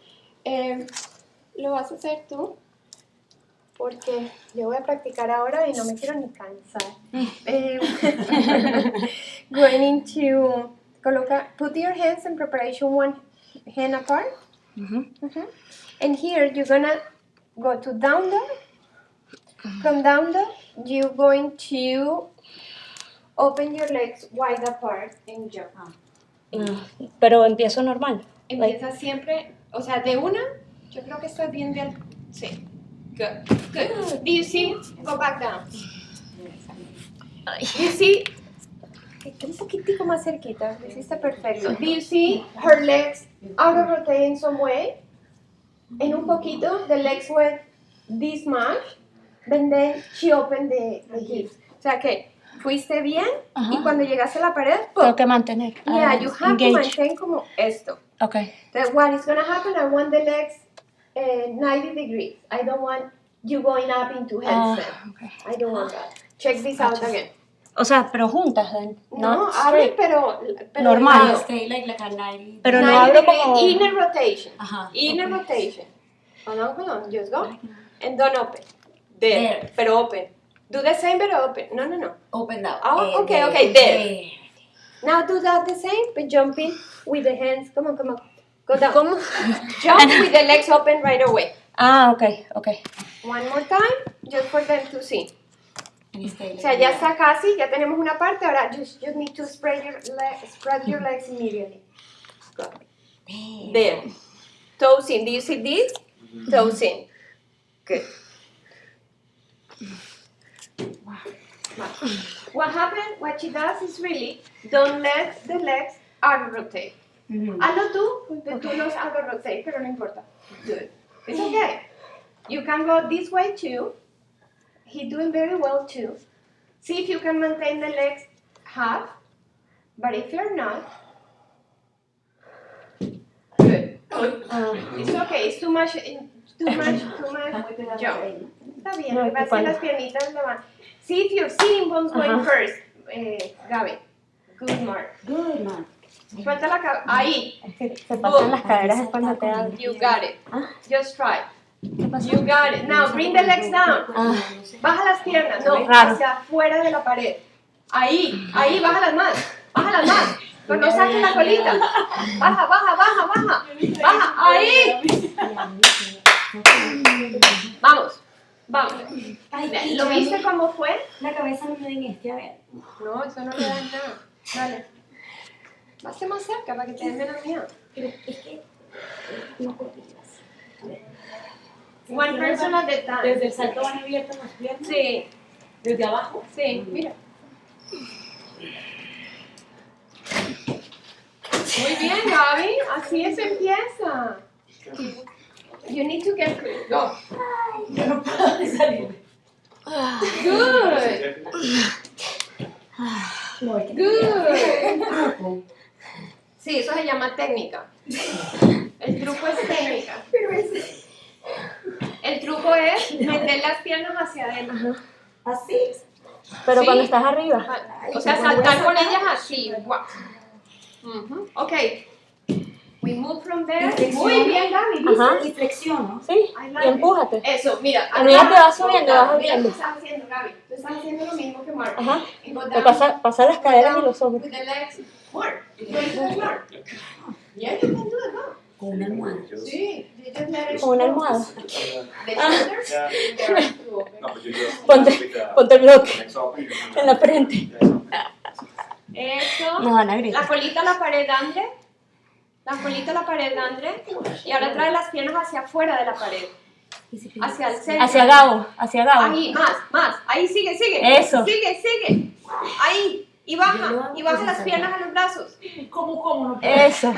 Lo vas a hacer tú. Porque yo voy a practicar ahora y no me quiero ni cansar. Going into... Put your hands in preparation, one hand apart. And here you're gonna go to down dog From down dog, you're going to open your legs wide apart and jump. Pero empiezo normal. Empieza siempre, o sea, de una, yo creo que estás bien del... Sí. Good. Good. Do you see? Go back down. You see? Un poquitico más cerquita. Lo hiciste perfecto. Do you see her legs out of rotate in some way? En un poquito, the legs went this much, and then she opened the hips. O sea que fuiste bien y cuando llegaste a la pared, Tengo que mantener. yeah, you have to maintain como esto. Okay. That what is going to happen, I want the legs 90 degrees. I don't want you going up into headstand. Okay. I don't want that. Check this out again. O sea, pero juntas, No, abre, pero normal. Stay like a 90. Pero no 90 abro degree como... inner rotation. Inner okay. rotation. Hold on, just go. And don't open. There. Pero open. Do the same, but open. No. Open down. Oh, okay, there. Now do that the same, but jumping with the hands. Come on. Go down. Jump with the legs open right away. Okay. One more time, just for them to see. Stay O sea, ya está casi, ya tenemos una parte. Ahora, just need to spread your legs immediately. Go. There. Toes in. Do you see this? Toes in. Good. What happened, what she does is really, don't let the legs auto-rotate. Hazlo tú, tú los auto-rotate, pero no importa. Good. It's okay. You can go this way too. He's doing very well too. See if you can maintain the legs half, but if you're not, good. It's okay, it's too much jump. Está bien, No, va a ser las piernitas le van. See if your sitting bones going first, Gaby. Good, Mark. Suelta la cabeza. Ahí. Es que se pasan las caderas es cuando te dan. You got it. Just try. You got it. Now bring the legs down. Baja las piernas. No, hacia afuera de la pared. Ahí, baja las más. Pero no saques la colita. Baja. Baja, ahí. Vamos. ¿Lo viste cómo fue? La cabeza no me den a ver. No, eso no le da nada. Dale. Vas más cerca para que te den menos miedo. Pero es que no copias. One person at a time. Desde el salto van abiertas las piernas. Sí. Desde abajo. Sí, mira. Muy bien, Gaby. Así es empieza. You need to get good. Go. Yo no puedo salir. Good. Sí, eso se llama técnica. El truco es técnica. El truco es meter las piernas hacia adentro. Así. Pero Sí. cuando estás arriba. O sea, saltar con ellas así. Wow. Ok. We move from there. Muy bien, Gaby. Ajá. Y flexiono. Sí, I y like empújate. Eso, mira. A medida que vas subiendo, vas Mira abriendo. lo que estás haciendo, Gaby. Tú estás haciendo lo mismo que Mark. Ajá. Y go Te down, pasa las caderas y down los hombros. with the legs. Mark. You can do it, Mark. Yeah, you can do it, go. Con una almohada. Sí, you just let it Con una go. almohada. The shoulders, they are too open. Ponte el bloque en la frente. Eso. Nos van a La gritar. colita a la pared, Andre. Y ahora trae las piernas hacia afuera de la pared. Hacia el centro. Hacia Gabo. Ahí, más. Ahí, sigue. Eso. Sigue. Ahí. Y baja las piernas a los brazos. ¿Cómo no? Eso.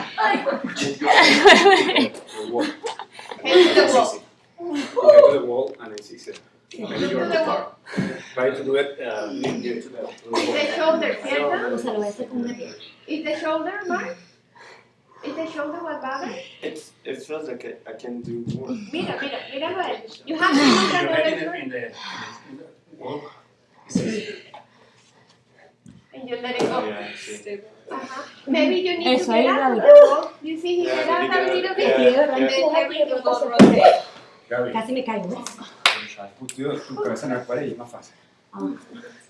Head to the wall. Go to the wall and it's easier. Maybe Look you're to too the far. wall. Try to do it near to the Is the shoulder, ¿cierto? O sea, lo voy a hacer con una pierna. Is the shoulder, Mark? Is the shoulder what bothers? It feels like I can do more. Míralo a él. You have to move that other foot. In the wall. And you let it go. Yeah, sí. Maybe you need Eso, to ahí, get out of Gaby. the wall. You see, he Yeah, get out you a get little out. bit. Yeah. And then everything will rotate. Gaby, Casi me caigo. ¿Ves? tu cabeza en la pared y es más fácil.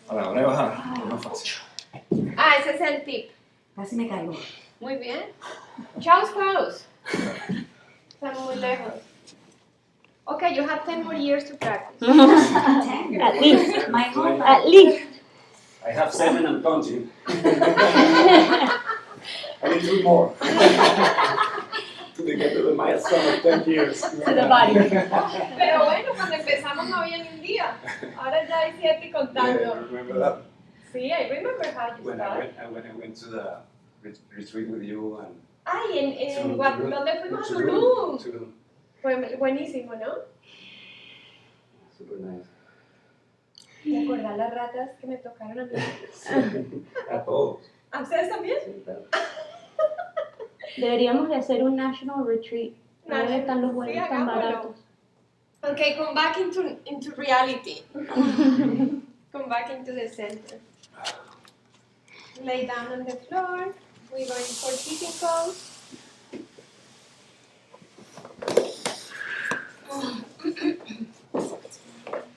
A la hora de bajar es más fácil. Ese es el tip. Casi me caigo. Muy bien. Child's pose. Están muy lejos. Okay, you have 10 more years to practice. At least. My whole life. At least. I have 7 and counting. I need 2 more. To get to the milestone of 10 years. To the body. Pero bueno, cuando empezamos no había ni un día. Ahora ya hay 7 Yeah, contando. remember that? Sí, I remember how you When started. I went to the retreat with you and Ay, en Tulum. ¿dónde fuimos a Tulum? Tulum. Fue buenísimo, ¿no? Super nice. ¿Te acuerdas las ratas que me tocaron a mí? A todos. ¿A ustedes también? Sí, claro. Deberíamos de hacer un national retreat. National- ¿Dónde están los sí, vuelos tan hagámoslo. baratos? Okay, come back into reality. Come back into the center. Lay down on the floor. We're going for keeping pose.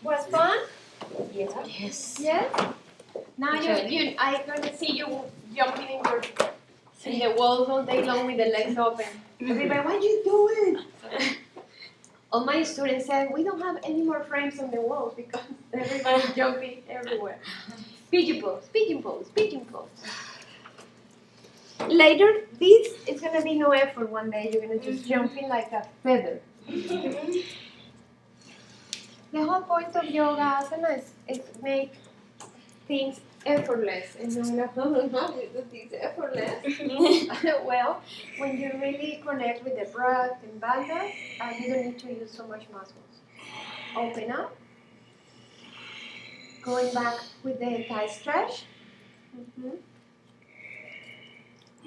Was fun? Yes. Yes. Now I'm gonna see you jumping in the walls all day long with the legs open. Everybody, what you doing? All my students said we don't have any more frames on the walls because everybody's jumping everywhere. Pigeon pose, pigeon pose, pigeon pose. Later, this is gonna be no effort. One day you're gonna just jump in like a feather. The whole point of yoga asana is make things effortless. And you're like, oh, no, you do things effortless. Well, when you really connect with the breath and bandha, you don't need to use so much muscles. Open up. Going back with the thigh stretch.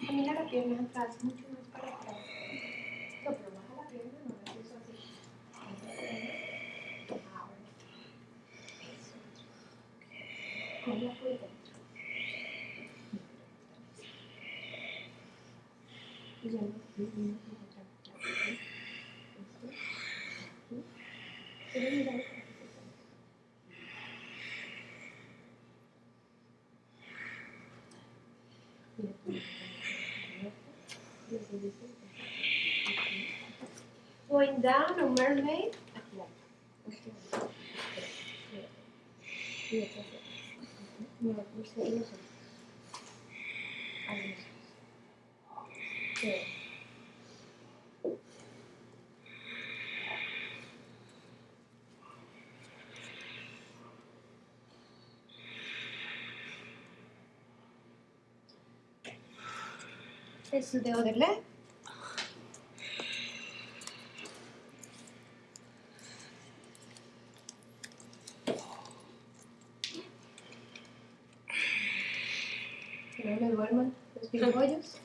Camina la pierna atrás, mucho más para atrás. No, pero baja la pierna, no la hizo así. Ahora. Eso. Ponla por dentro. Y ya no. Quiero mirar. Going down a mermaid. Let's do the other leg. Que no me duerman los pimpollos.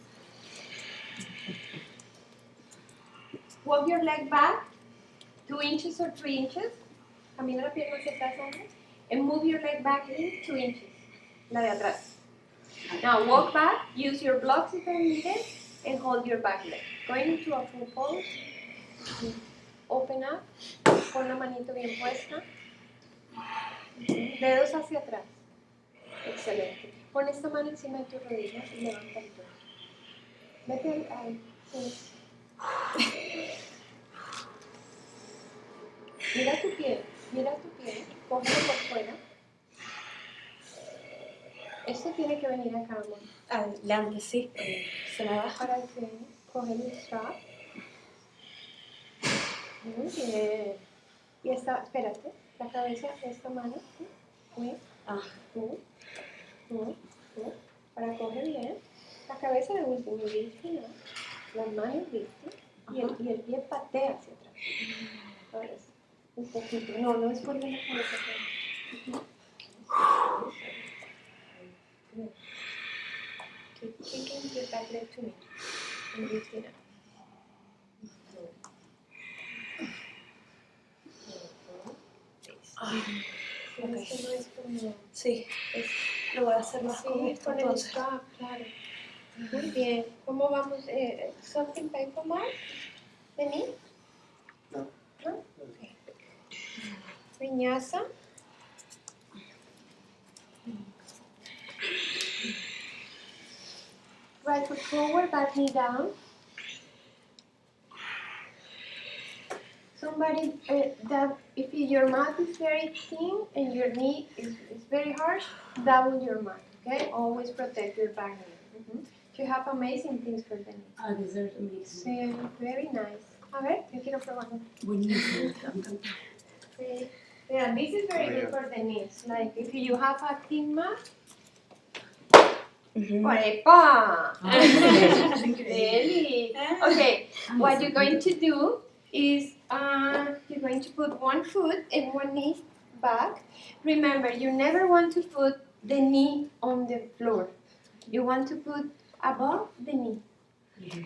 Walk your leg back 2 inches or 3 inches. Camina la pierna hacia atrás, Ana. And move your leg back in 2 inches. La de atrás. Now walk back. Use your blocks if needed. And hold your back leg. Going into a full pose. Open up. Pon la manito bien puesta. Dedos hacia atrás. Excelente. Pon esta mano encima de tu rodilla y levanta el pecho. Vete ahí. Sí. Mira tu pie. Cógelo por fuera. Esto tiene que venir acá, amor. Adelante, sí. Se me baja. Para que coge el strap. Muy bien. Y esta, espérate, la cabeza, esta mano. Muy. Para coger bien. La cabeza de último, ¿viste? ¿No? Las manos, ¿viste? Y el pie patea hacia atrás. Ahora sí. Un poquito. No es por la cabeza. Keep kicking your back leg to me. And lift it up. Esto no es como... Sí, lo voy a hacer más con Sí, esto con el entonces. strap, claro. Muy bien. ¿Cómo vamos? ¿Something painful, Mark? ¿Vení? No. ¿No? Okay. Vinyasa. Right foot forward, back knee down. somebody that if your mat is very thin and your knee is very harsh, double your mat. Okay, always protect your back knee. You have amazing things for the knee. Ah, these are amazing. Sí, very nice. A ver, yo quiero probarlo. Buenísimo. Sí. Yeah, this is very good for the knees. Like if you have a thin mat. ¡Epa! Really? Okay, what you're going to do is you're going to put one foot and one knee back. Remember, you never want to put the knee on the floor. You want to put above the knee.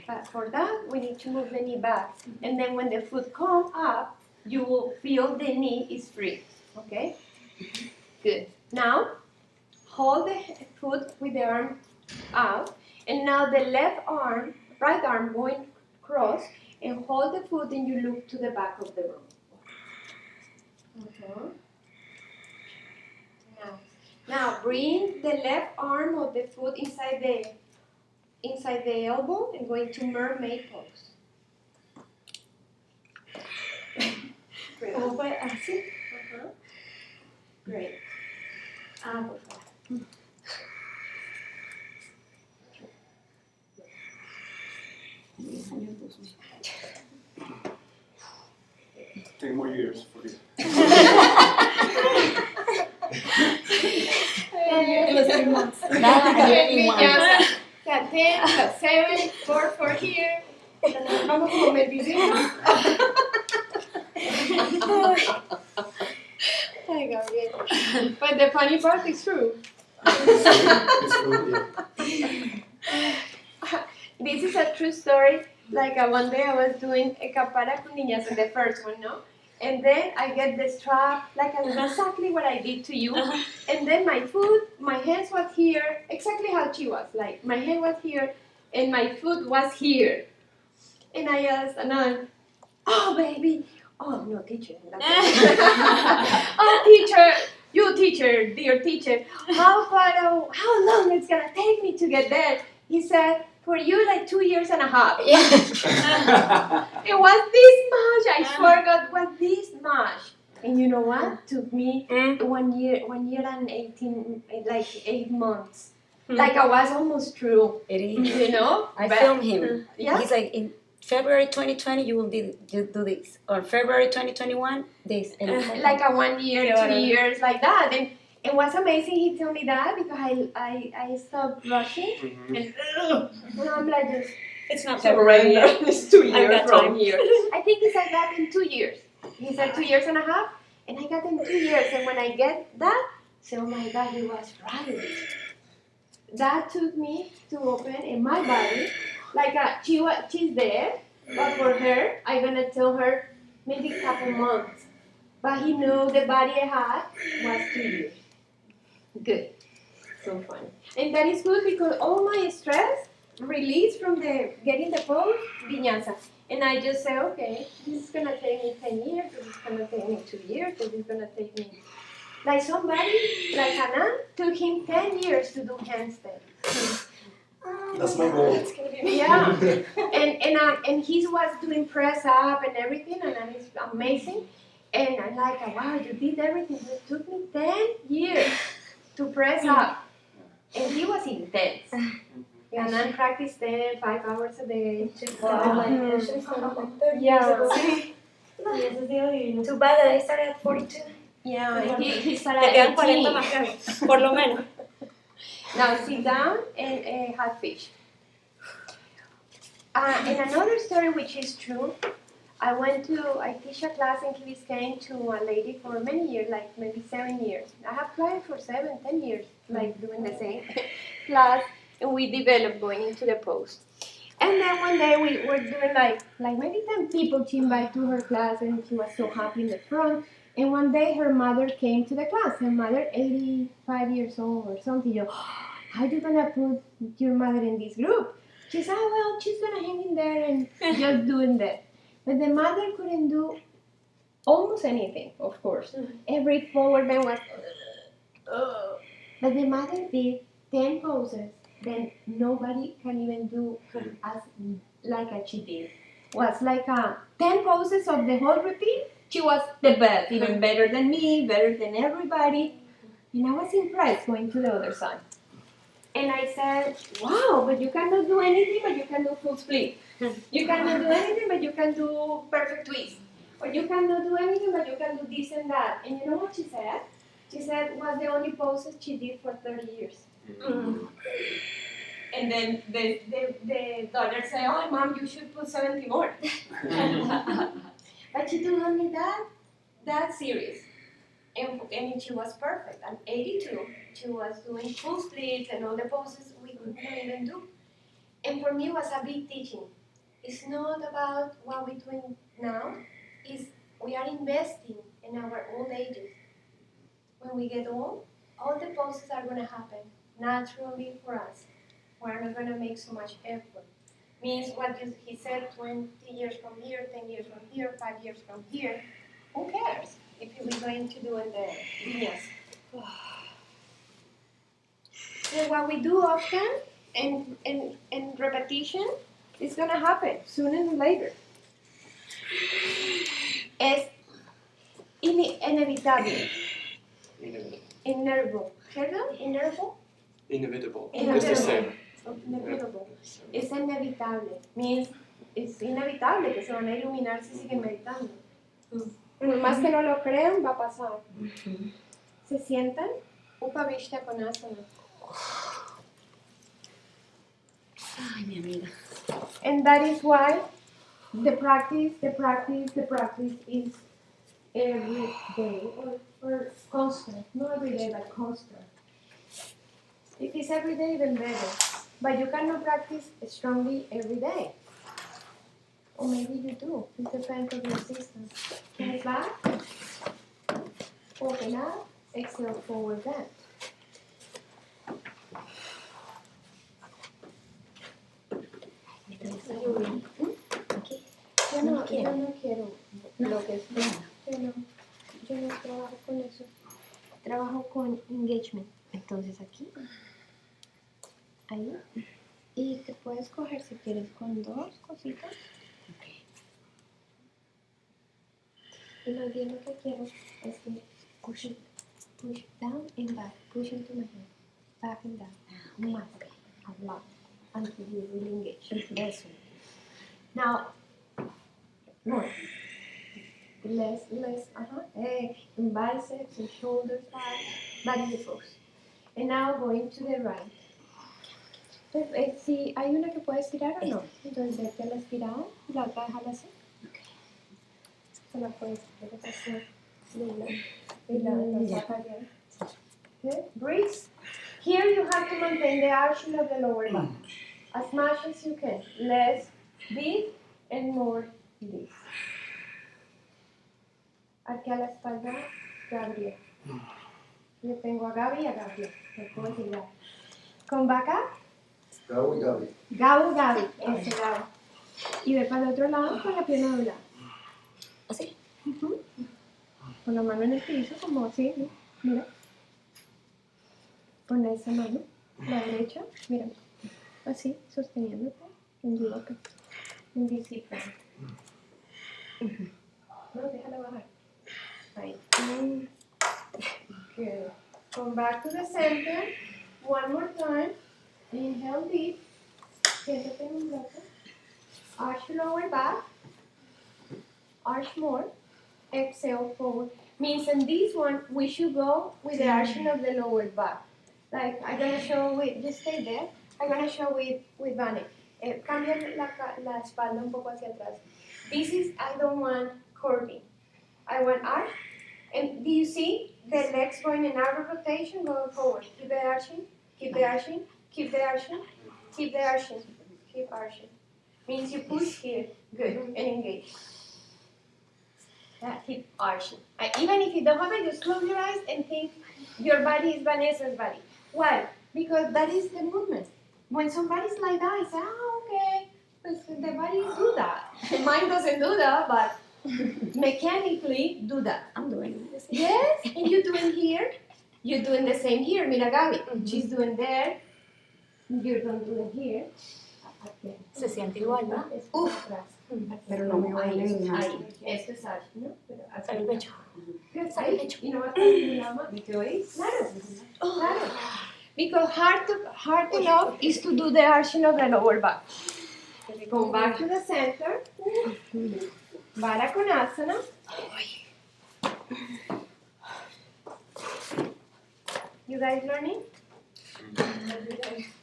But for that, we need to move the knee back. And then when the foot comes up, you will feel the knee is free. Okay? Good. Now, hold the foot with the arm out. And now the right arm going cross, and hold the foot and you look to the back of the room. Now bring the left arm of the foot inside the elbow and go into mermaid pose. Great. Así. Great. Por favor. 10 more years for you. It was 3 months. Vinyasa. 10 plus 7, 4 here. Vamos como medicina. Ay, Gabriel. But the funny part is true. It's true, This is a true story. Like one day I was doing a capara con niñas, the first one, no? And then I get the strap, like exactly what I did to you. And then my foot, my hands was here, exactly how she was. Like my hand was here, and my foot was here. And I asked Anan, "Oh, baby, oh no, teacher." "Oh, teacher, you teacher, dear teacher, how long it's gonna take me to get there?" He said, "For you, like 2 years and a half." It was this much. I forgot what this much. And you know what? Took me 1 year and 8 months. Like I was almost through. It is. You know? I filmed him. Yeah? He's like, in February 2020, you will do this. Or February 2021, this. And Like a 1 year, 2 years, like that. And it was amazing he told me that because I stopped rushing. And I'm like just, It's not February. It's 2 years got from time. here. I think he said that in 2 years. He said 2 years and a half, and I got in 2 years. And when I get that, I said, oh my God, he was right. That took me to open in my body, like she's there, but for her, I'm gonna tell her maybe a couple months. But he knew the body I had was 2 years. Good. So funny. And that is good because all my stress released from the getting the pose, Vinyasa. And I just say, okay, this is going to take me 10 years, this is going to take me 2 years, this is going to take me... Like somebody, like Hanan, took him 10 years to do handstand. That's my goal. Yeah. And he was doing press up and everything, and it's amazing. And I'm like, wow, you did everything. It took me 10 years to press up. And he was intense. And then practiced 5 hours a day. Yeah. Too bad that I started at 42. Yeah, and he started Te quedan at 40 18. más que por lo menos. Now sit down and have fish. And another story which is true, I teach a class in Key Biscayne to a lady for many years, like maybe 7 years. I have clients for 7, 10 years, like doing the same class, and we developed going into the post. And then one day we were doing like maybe 10 people she invited to her class, and she was so happy in the front. And one day her mother came to the class. Her mother, 85 years old or something. You know, how are you gonna put your mother in this group? She said, oh, well, she's gonna hang in there and just doing that. But the mother couldn't do almost anything, of course. Every forward bend was, but the mother did 10 poses. Then nobody can even do as she did. was like 10 poses of the whole routine. She was the best, even better than me, better than everybody. And I was impressed going to the other side. And I said, wow, but you cannot do anything, but you can do full split. You cannot do anything, but you can do perfect twist. Or you cannot do anything, but you can do this and that. And you know what she said? She said it was the only poses she did for 30 years. Mm. And then the daughter said, oh, Mom, you should put 70 more. But she did only that series. And she was perfect. At 82, she was doing full splits and all the poses we couldn't even do. And for me, it was a big teaching. It's not about what we're doing now. It's we are investing in our old ages. When we get old, all the poses are going to happen naturally for us. We're not going to make so much effort. Means what he said, 20 years from here, 10 years from here, 5 years from here. Who cares if we're going to do in the Vinyasa? And what we do often and repetition is going to happen sooner or later. Es inevitable. Inevitable. ¿Perdón? Inevitable? Inevitable. Inevitable. It's the same. Inevitable. Es inevitable. Means es inevitable que se van a iluminar si siguen meditando. Por más que no lo crean, va a pasar. ¿Se sientan? Upavishta Konasana. Ay, mi amiga. And that is why the practice is every day or constant. Not every day, but constant. If it's every day, then better. But you cannot practice strongly every day. Or maybe you do. It depends on your system. Hands back. Open up. Exhale, forward bend. Aquí. Yo no quiero lo que sea. Yo no trabajo con eso. Trabajo con engagement. Entonces aquí. Ahí. Y te puedes coger si quieres con dos cositas. Y más bien lo que quiero es que push down and back. Push into my hand. Back and down. Más. A lot. Until you really engage. Eso. Now, more. Less. In biceps, in shoulders, back. Body focus. And now going to the right. Si hay una que puedes tirar o no. Entonces vete a la estirada y la otra déjala así. Se la puedes hacer y la sacaría. Okay. Breathe. Here you have to maintain the arching of the lower back as much as you can. Less this and more this. Aquí a la espalda, Gabriel. Yo tengo a Gaby y a Gabriel. No puedo decir Gaby. Come back up. Gabi. Gaby. Ese Gaby. Y ve para el otro lado con la pierna doblada. ¿Así? Con la mano en el piso, como así, ¿no? Mira. Pon esa mano, la derecha, mira. Así, sosteniéndote. En yoga. En disciplina. No, déjala bajar. Ahí. Good. Come back to the center. One more time. Inhale deep. Siéntate en un bloque. Arch lower back. Arch more. Exhale forward. Means in this one, we should go with the arching of the lower back. Like, I'm going to show with, just stay there. I'm going to show with Vane. Cambia la espalda un poco hacia atrás. This is, I don't want curving. I want arch. And do you see the legs going in outer rotation, going forward? Keep the arching, keep the arching, keep the arching, keep the arching, keep arching. Means you push here, good, and engage. Keep arching. Even if you don't have it, just close your eyes and think your body is Vanessa's body. Why? Because that is the movement. When somebody's like that, I say, okay, pues the body do that. The mind doesn't do that, but mechanically do that. I'm doing this. Yes, and you're doing here. You're doing the same here. Mira, Gaby, she's doing there. You're doing here. Se siente igual, ¿no? Uf. Pero no me bailo en nada. Ahí. Esto es así, ¿no? Pero hacia Al pecho. ahí. Y no va a estar en la mano. Claro. Claro. Because hard enough is to do the arching of the lower back. Come back to the center. Baddha Konasana. You guys learning?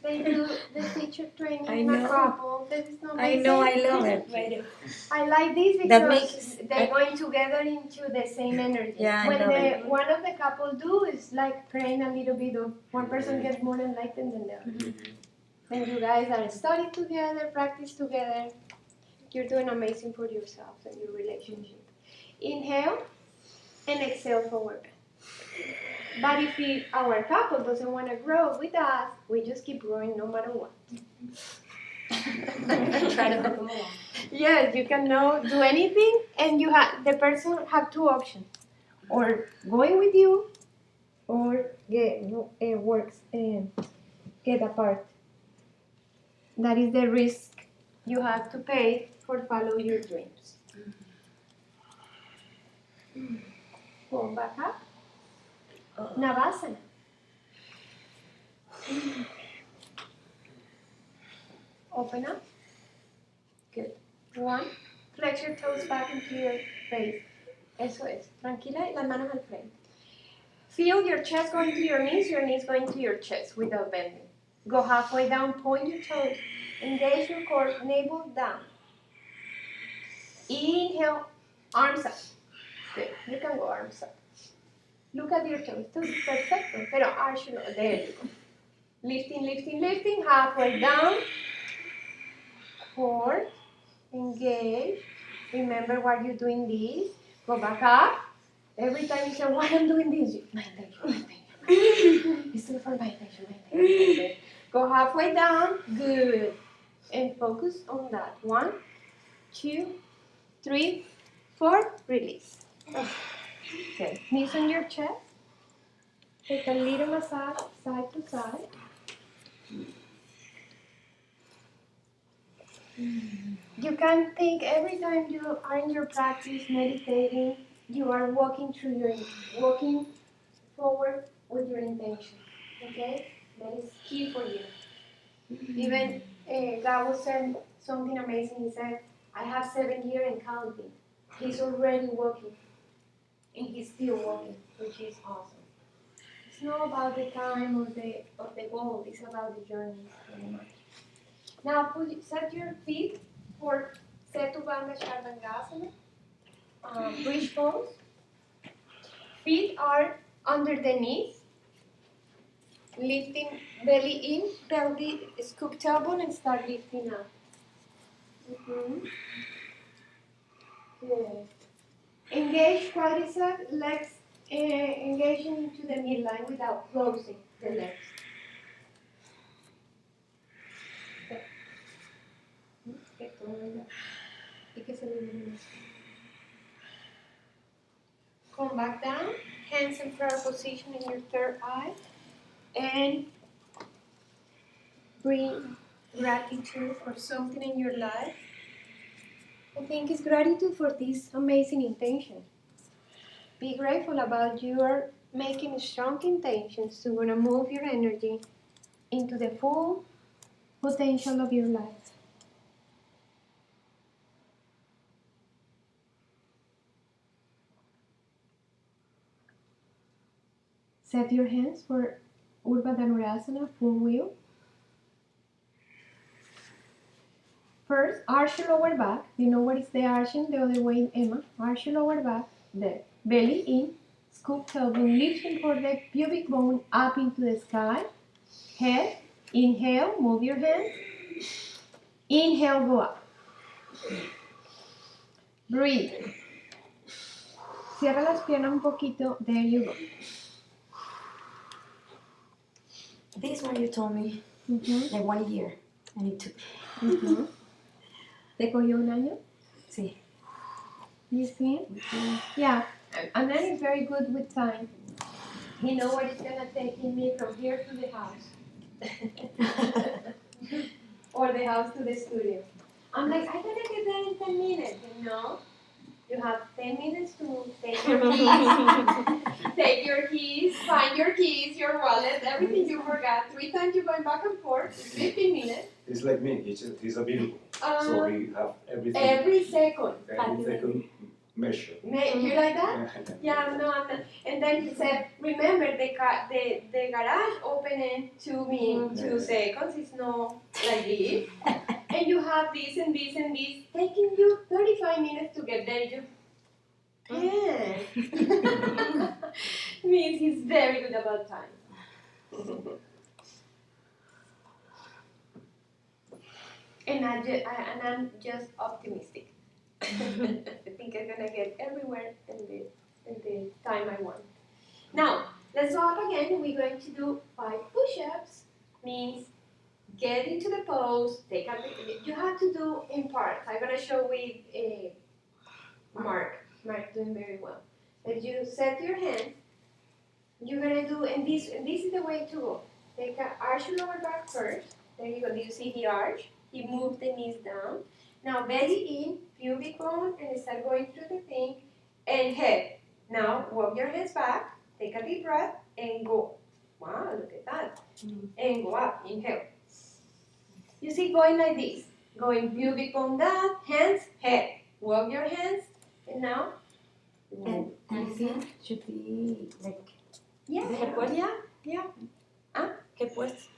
They do the teacher training I in a know. couple. That is not I know, I love it. I like this That because makes- they're going together into the same energy. Yeah, I when love it. one of the couple do is like praying a little bit of one person gets more enlightened than the other. When you guys are studying together, practice together, you're doing amazing for yourselves and your relationship. Inhale and exhale forward. But if our couple doesn't want to grow with us, we just keep growing no matter what. Try to hook them along. Yes, you cannot do anything, and the person have two options: or going with you, or get apart. That is the risk you have to pay for follow your dreams. Go back up. Navasana. Open up. Good. One. Flex your toes back into your face. Eso es. Tranquila y las manos al frente. Feel your chest going to your knees going to your chest without bending. Go halfway down, point your toes. Engage your core, navel down. Inhale, arms up. Good. You can go arms up. Look at your toes. Perfecto. Pero arch, there you go. Lifting, lifting, lifting. Halfway down. Core. Engage. Remember why you're doing this. Go back up. Every time you say, why I'm doing this, my intention, my intention. It's still for my intention, my intention. Go halfway down. Good. And focus on that. 1, 2, 3, 4. Release. Okay. Knees on your chest. Take a little massage side to side. You can think every time you are in your practice meditating, you are walking forward with your intention. Okay? That is key for you. Even Gabo said something amazing. He said, I have 7 years and counting. He's already walking. And he's still walking, which is awesome. It's not about the time or the goal, it's about the journey very much. Now set your feet for Setubandha Sharvangasana, bridge pose. Feet are under the knees, lifting belly in, belly scoop tailbone and start lifting up. Good. Engage quadriceps, legs engaging into the midline without closing the legs. Come back down, hands in prayer position in your third eye, and bring gratitude for something in your life. I think it's gratitude for this amazing intention. Be grateful about your making strong intentions to want to move your energy into the full potential of your life. Set your hands for Urdhva Dhanurasana, full wheel. First, arch your lower back. You know what is the arching? The other way, Emma. Arch your lower back, the belly in, scoop tailbone, lifting for the pubic bone up into the sky. Head, inhale, move your hands. Inhale, go up. Breathe. Cierra las piernas un poquito. There you go. This one you told me, like 1 year. I need to. ¿Te cogió un año? Sí. You see? Yeah. And then he's very good with time. He knows what it's going to take me from here to the house. Or for the house to the studio. I'm like, I gotta get there in 10 minutes. No, you have 10 minutes to take your keys, take your keys, find your keys, your wallet, everything you forgot. 3 times you're going back and forth, 15 minutes. It's like me, he's a vehicle. So we have everything. Every second. Every second measure. You like that? Yeah, no, I'm not. And then he said, remember the garage opening to me in 2 seconds. It's not like this. And you have this and this and this, taking you 35 minutes to get there. You can. Means he's very good about time. And I'm just optimistic. I think I'm gonna get everywhere in the time I want. Now, let's go up again. We're going to do 5 push-ups. Means get into the pose. You have to do in parts. I'm gonna show with Mark. Mark doing very well. As you set your hands, you're gonna do, and this is the way to go. Take an arch your lower back first. There you go. Do you see the arch? He moved the knees down. Now belly in, pubic bone, and start going through the thing, and head. Now walk your hands back, take a deep breath, and go. Wow, look at that. And go up, inhale. You see, going like this. Going pubic bone down, hands, head. Walk your hands, and now. And should be like, Yeah, yeah. ¿qué pues?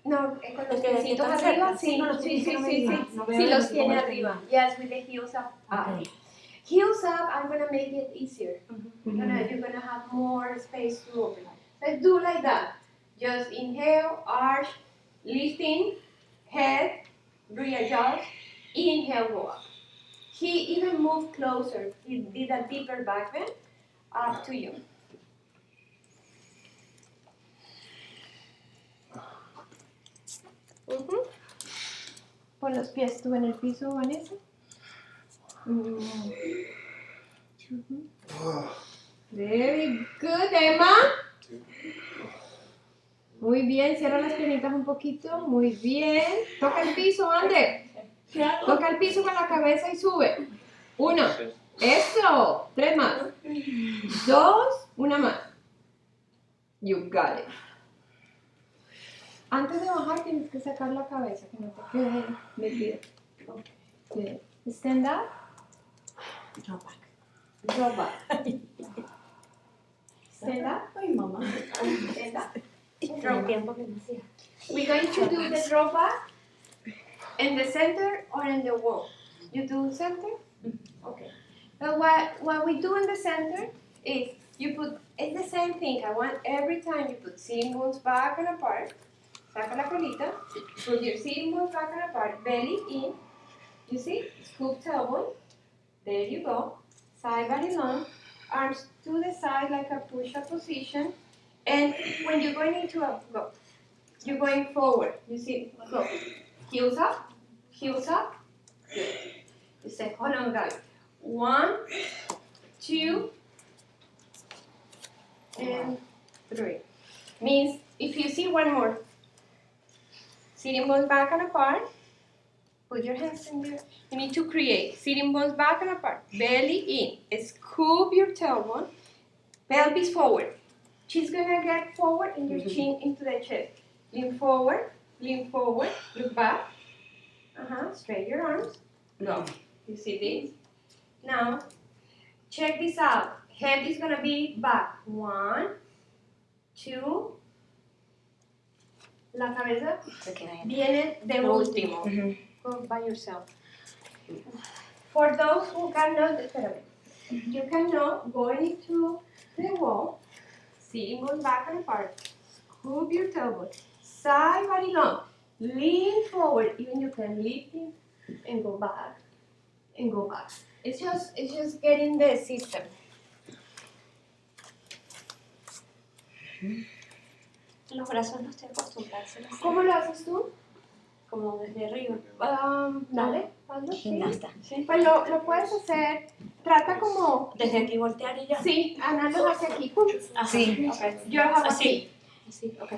No, con los piecitos arriba, sí, sí, los tiene arriba. Yes, with the heels up. Okay. Heels up, I'm gonna make it easier. You're gonna have more space to open. Let's do like that. Just inhale, arch, lifting, head, readjust, inhale, go up. He even moved closer. He did a deeper back bend. Up to you. Pon los pies tú en el piso, Vanessa. Very good, Emma. Muy bien, cierra las piernitas un poquito. Muy bien. Toca el piso, Ander. Toca el piso con la cabeza y sube. 1. Eso. 3 más. 2. Una más. You got it. Antes de bajar tienes que sacar la cabeza, que no te quede metido. Okay. Stand up. Drop back. Drop back. Stand up. Ay, mamá. Stand up. Drop back. We're going to do the drop back in the center or in the wall. You do center? Okay. But what we do in the center is you put, it's the same thing. I want every time you put sitting bones back and apart. Saca la colita, put your sitting bones back and apart, belly in, you see, scoop tailbone, there you go, side body long, arms to the side like a push-up position, and when you're going into a, go, you're going forward, you see, go, heels up, good, you say, hold on guys, 1, 2, and 3, means if you see one more, sitting bones back and apart. Put your hands in there. You need to create sitting bones back and apart. Belly in. Scoop your tailbone. Pelvis forward. She's gonna get forward and your chin into the chest. Lean forward. Look back. Straight your arms. Go. You see this? Now, check this out. Head is gonna be back. 1, 2. La cabeza viene de último. Go by yourself. For those who cannot, you cannot go into the wall, sitting bones back and apart, scoop your tailbone, side body long, lean forward, even you can lift it and go back, It's just getting the system. Los brazos no estoy acostumbrada a hacer así. ¿Cómo lo haces tú? Como desde arriba. Dale, hazlo. Gimnasta. Sí. Pues lo puedes hacer, trata como... Desde aquí voltear y ya. Sí, Ana hacia aquí. Pum. Sí. Okay. Yo lo hago así. Así, ok.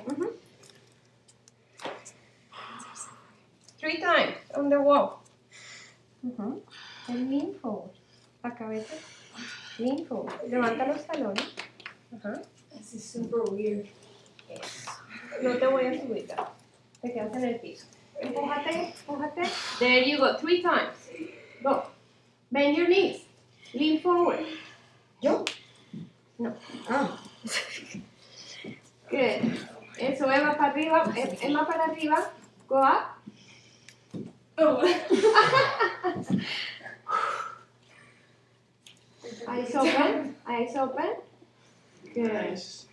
3 3 times on the wall. And lean forward. La cabeza. Lean forward. Levanta los talones. This is super weird. No te voy a subir. Te quedas en el piso. Empújate, empújate. There you go. 3 times. Go. Bend your knees. Lean forward. ¿Yo? No. Ah. Good. Eso, Emma para arriba. Emma para arriba. Go up. Oh. Eyes open. Eyes open. Good. Nice.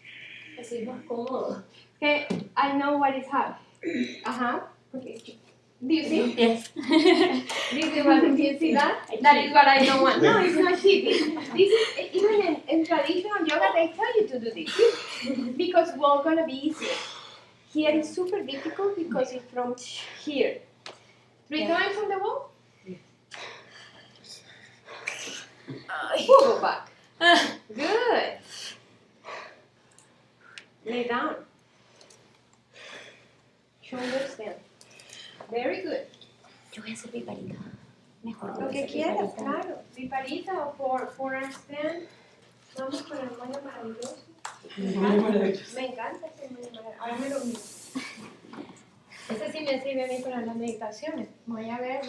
Así es más cómodo. Okay, I know what is happening. Okay. Do you see? Yes. Do you see that? That is what I don't want. No, it's not cheating. This is, even in traditional yoga, they tell you to do this. Because we're going to be easier. Here is super difficult because it's from here. 3 times on the wall. Go back. Good. Lay down. Shoulders down. Very good. Yo voy a hacer piparita. Mejor. Lo que quieras, claro. Piparita o forearm stand. Vamos con el moño maravilloso. Me encanta ese moño maravilloso. Ahora me lo miro. Ese sí me sirve a mí para las meditaciones. Voy a ver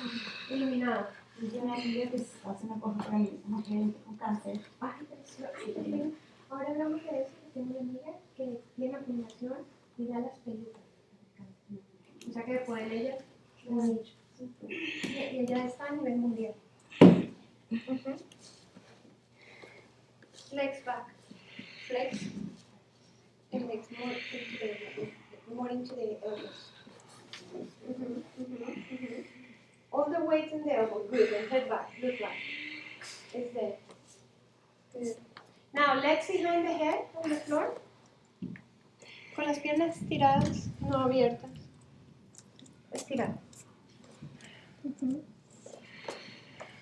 iluminado. Yo una amiga que hace una cosa para mí, una cliente con cáncer. Ay, precioso. Ahora hablamos de eso. Tengo una amiga que tiene la fundación y da las pelucas. O sea que pueden ellas unir. Y ella está a nivel mundial. Flex back. Flex. And legs more into the elbows. All the weight in the elbow. Good. And head back. Look back. It's there. Good. Now, legs behind the head on the floor. Con las piernas estiradas, no abiertas. Estirar.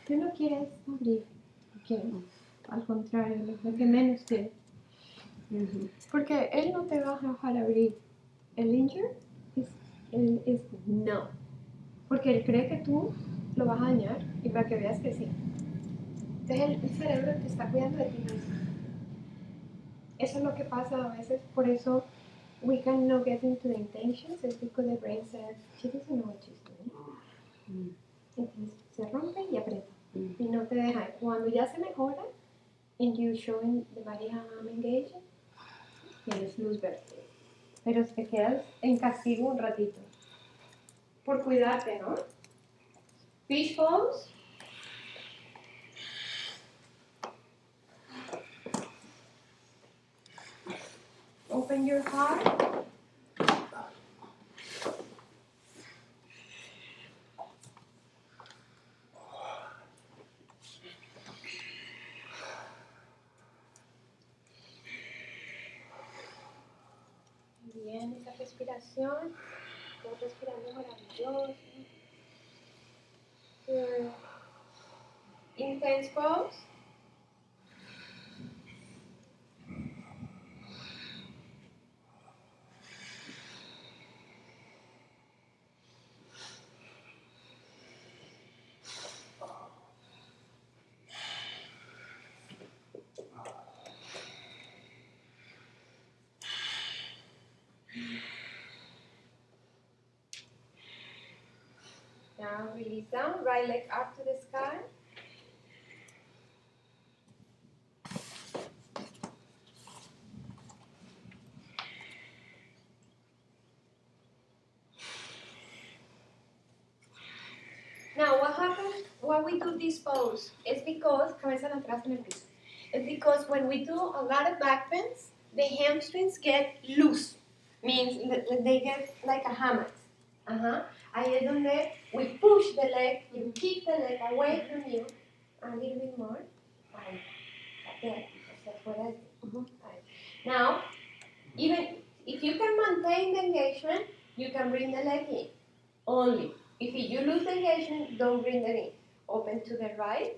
Tú no quieres abrir. Okay. Al contrario, lo que menos quieres. Porque él no te va a dejar abrir. El injured es no. Porque él cree que tú lo vas a dañar y para que veas que sí. Entonces el cerebro te está cuidando de ti mismo. Eso es lo que pasa a veces, por eso we cannot get into the intentions, es because the brain says, she doesn't know what she's doing. Entonces se rompe y aprieta y no te deja. Cuando ya se mejora and you showing the body how I'm engaging, tienes luz verde. Pero te quedas en castigo un ratito. Por cuidarte, ¿no? Fish pose. Open your heart. Bien, esa respiración. Estás respirando maravilloso. Good. Intense pose. Now release down, right leg up to the sky. Now what happens when we do this pose is because, cabeza atrás en el piso. It's because when we do a lot of back bends, the hamstrings get loose. Means they get like a hammock. Ahí es donde we push the leg, you kick the leg away from you, a little bit more. Ahí, there, hacia afuera. Ahí. Now, even if you can maintain the engagement, you can bring the leg in. Only. If you lose the engagement, don't bring the in. Open to the right.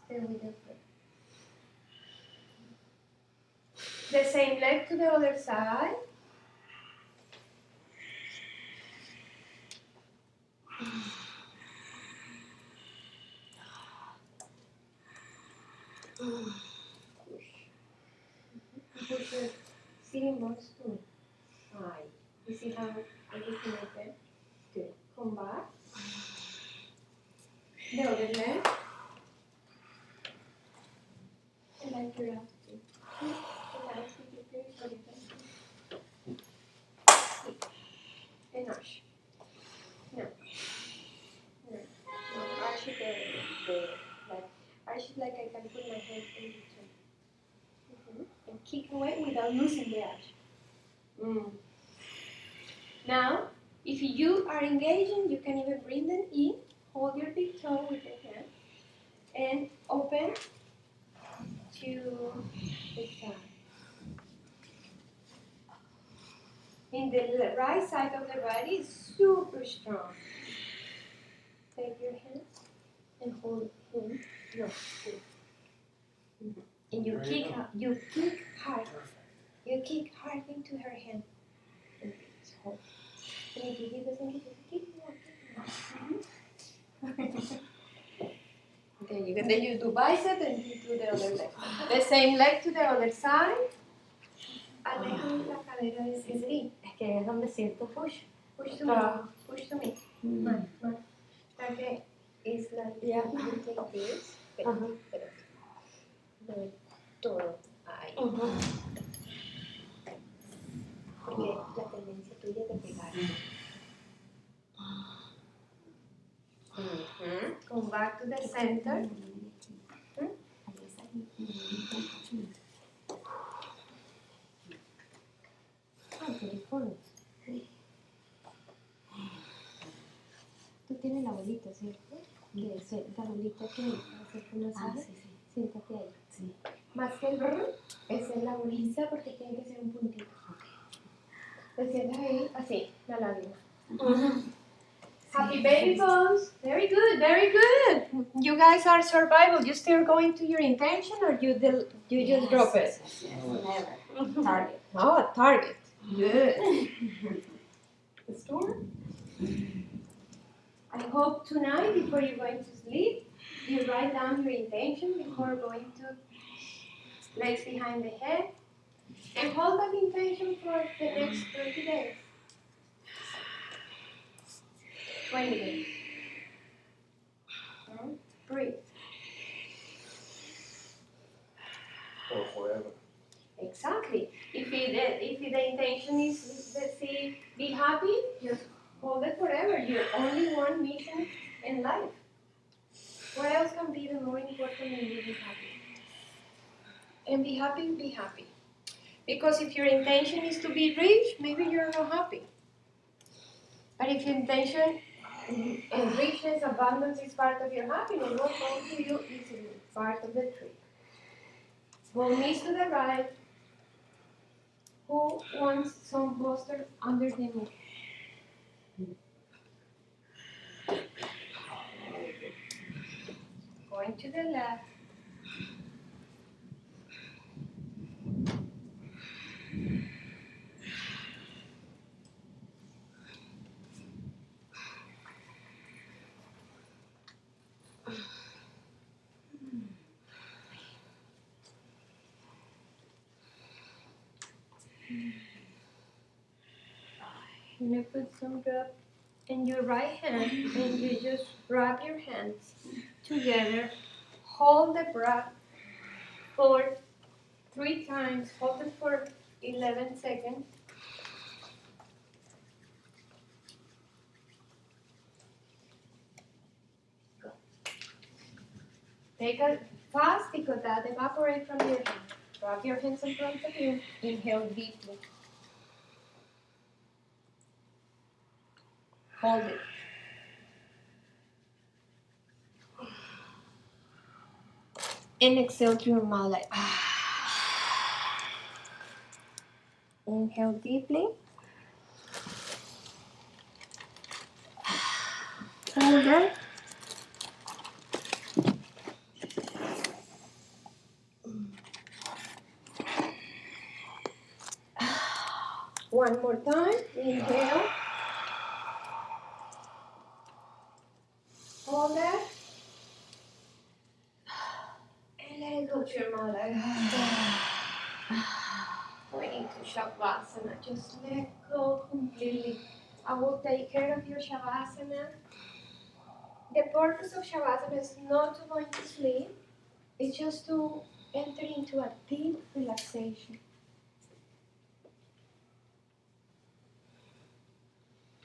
Stay with the foot. The same leg to the other side. Push your sitting bones too. Hi. You see how everything open? Good. Come back. The other leg. And then your left too. And arch. No. No. No. Arch it like arch it like I can put my hand in between. And kick away without losing the arch. Now, if you are engaging, you can even bring them in, hold your big toe with your hand, and open to the side. In the right side of the body is super strong. Take your hand and hold him. No, and you kick hard. You kick hard into her hand. And hold. And if he doesn't get it, keep more. Okay, then you do bicep and you do the other leg. The same leg to the other side. Alejame la cadera de Cedrín. Es que es donde siento push. Push to me. Push to me. Más. Okay, it's like Yeah. you take this. Pero todo ahí. Porque la tendencia tuya es de pegar. Come back to the center. Tú tienes la bolita, ¿cierto? Que es la bolita que hace con la sala. Sí. Siéntate ahí. Sí. Más que el rol, esa es la bolita porque tiene que ser un puntito. Te sientas ahí, así, la lágrima. Happy baby pose. Very good, very good. You guys are survival. You still going to your intention or you just drop it? Yes, never. Target. Oh, target. Good. The storm. I hope tonight, before you're going to sleep, you write down your intention before going to legs behind the head. And hold that intention for the next 30 days. 20 days. Breathe. Or forever. Exactly. If the intention is, let's say, be happy, just hold it forever. You're only one mission in life. What else can be the more important than you be happy? And be happy, be happy. Because if your intention is to be rich, maybe you're not happy. But if your intention and richness, abundance is part of your happiness, what comes to you is part of the trick. Go knees to the right. Who wants some bolster under the knee? Going to the left. And you put some drop in your right hand and you just wrap your hands together. Hold the breath for 3 times. Hold it for 11 seconds. Go. Take a fast because that evaporates from your hand. Wrap your hands in front of you. Inhale deeply. Hold it. And exhale through your mouth like Inhale deeply. Hold it. One more time. Inhale. Hold that. And let it go to your mouth. Going into Shavasana. Just let go completely. I will take care of your Shavasana. The purpose of Shavasana is not to go into sleep. It's just to enter into a deep relaxation.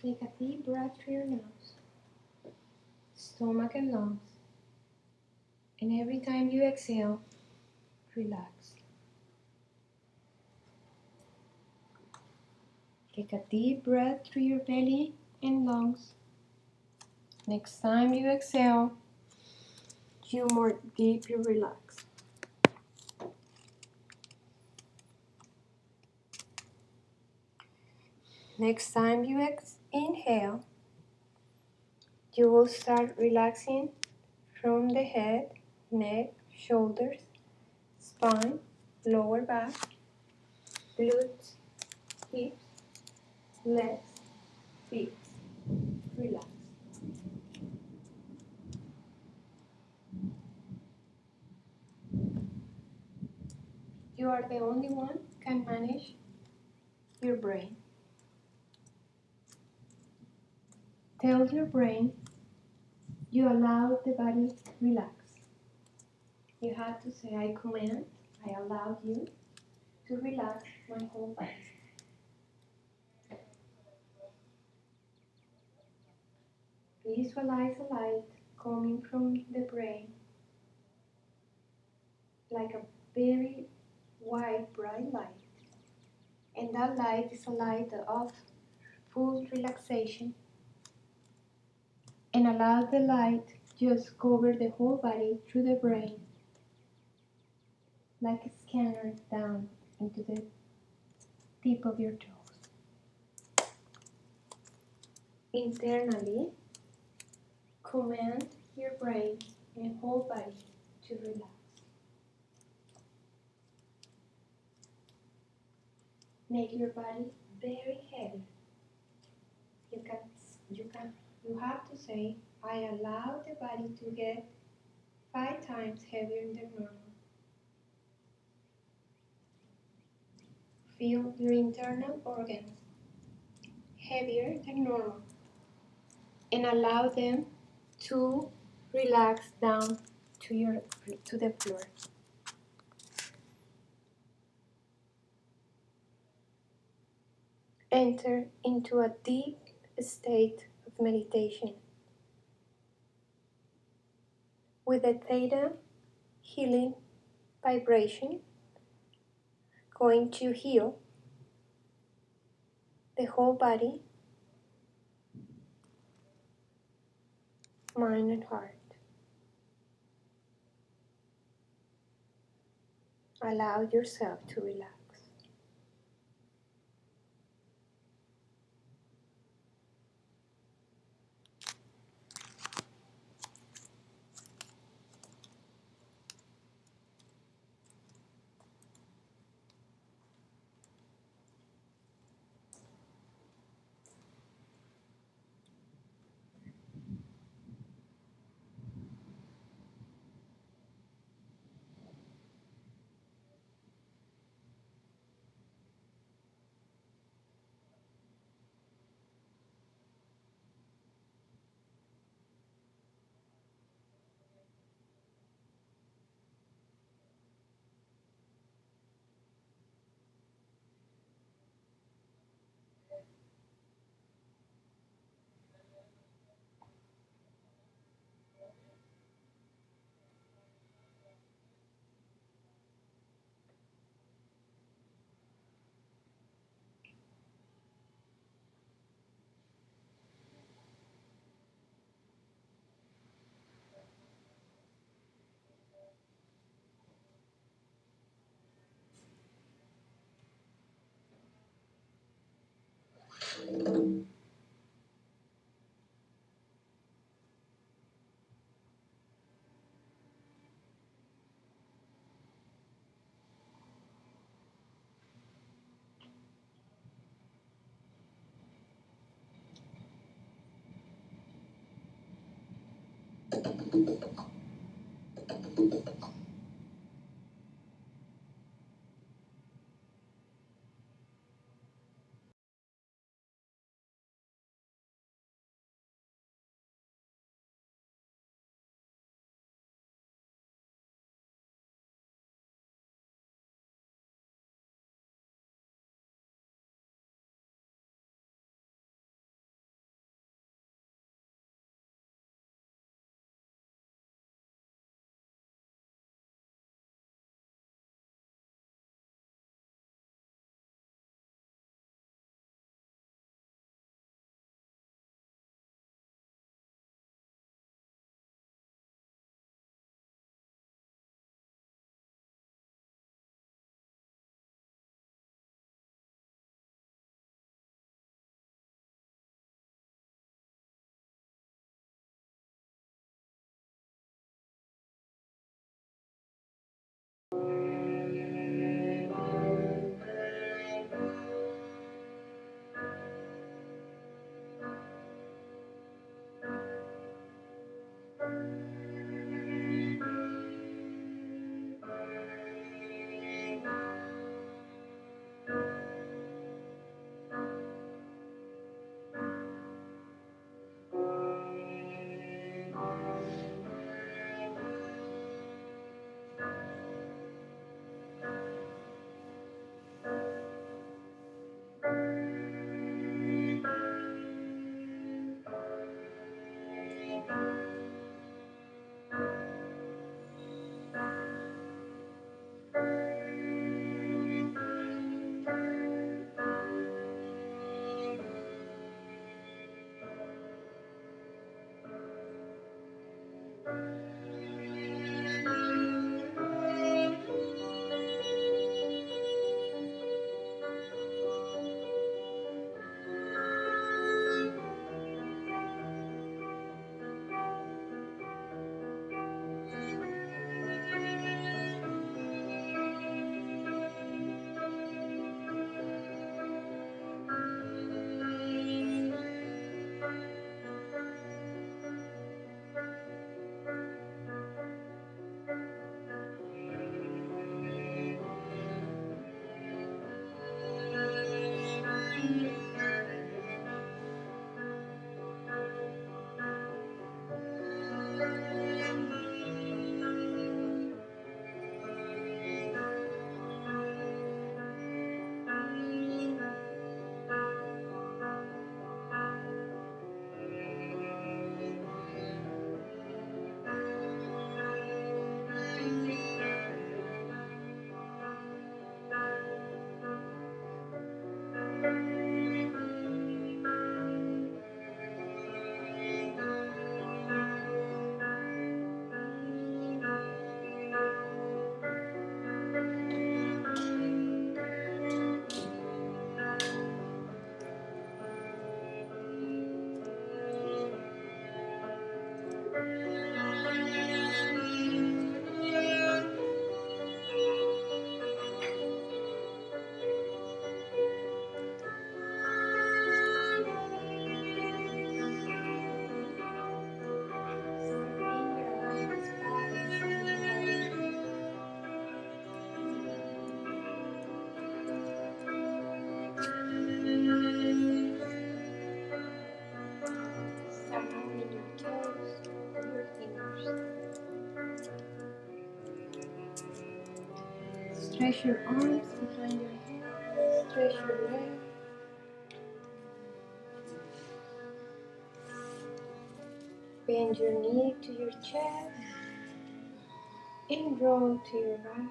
Take a deep breath through your nose, stomach and lungs. And every time you exhale, relax. Take a deep breath through your belly and lungs. Next time you exhale, you more deeply relax. Next time you inhale, you will start relaxing from the head, neck, shoulders, spine, lower back, glutes, hips, legs, feet. Relax. You are the only one can manage your brain. Tell your brain you allow the body to relax. You have to say, I command, I allow you to relax my whole body. Visualize a light coming from the brain, like a very white, bright light. And that light is a light of full relaxation. And allow the light just cover the whole body through the brain, like a scanner down into the tip of your toes. Internally, command your brain and whole body to relax. Make your body very heavy. You have to say, I allow the body to get 5 times heavier than normal. Feel your internal organs heavier than normal and allow them to relax down to the floor. Enter into a deep state of meditation with a theta healing vibration going to heal the whole body, mind and heart. Allow yourself to relax. Start moving your toes, your fingers. Stretch your arms behind your head. Stretch your legs. Bend your knee to your chest and roll to your right.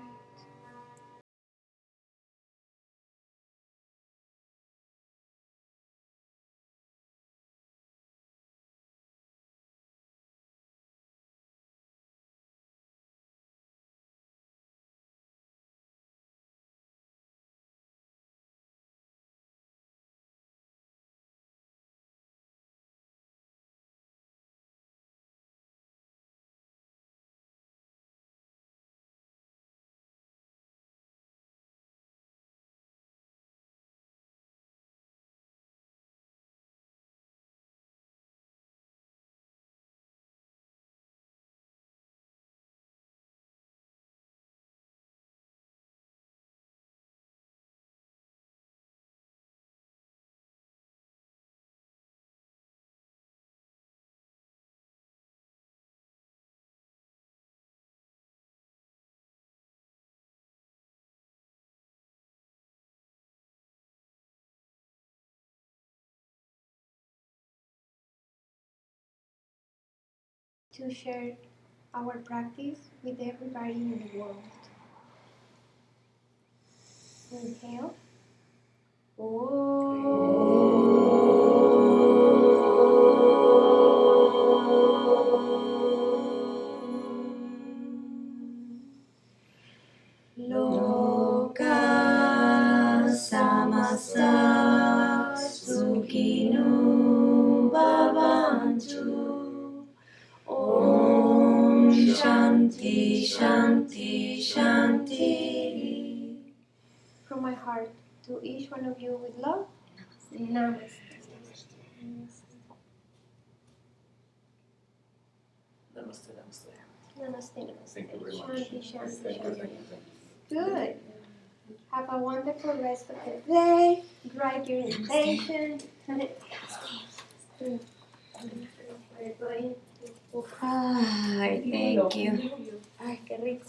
to share our practice with everybody in the world. Inhale. Loka samasta sukhino bhavantu. Om Shanti Shanti Shanti. From my heart to each one of you with love. Namaste. Namaste, namaste. Namaste, namaste. Thank you very much. Shanti, shanti, Thank you, shanti. thank you, thank you. Good. Have a wonderful rest of the day. Write your intention. Ay, thank you. Ay, qué rico.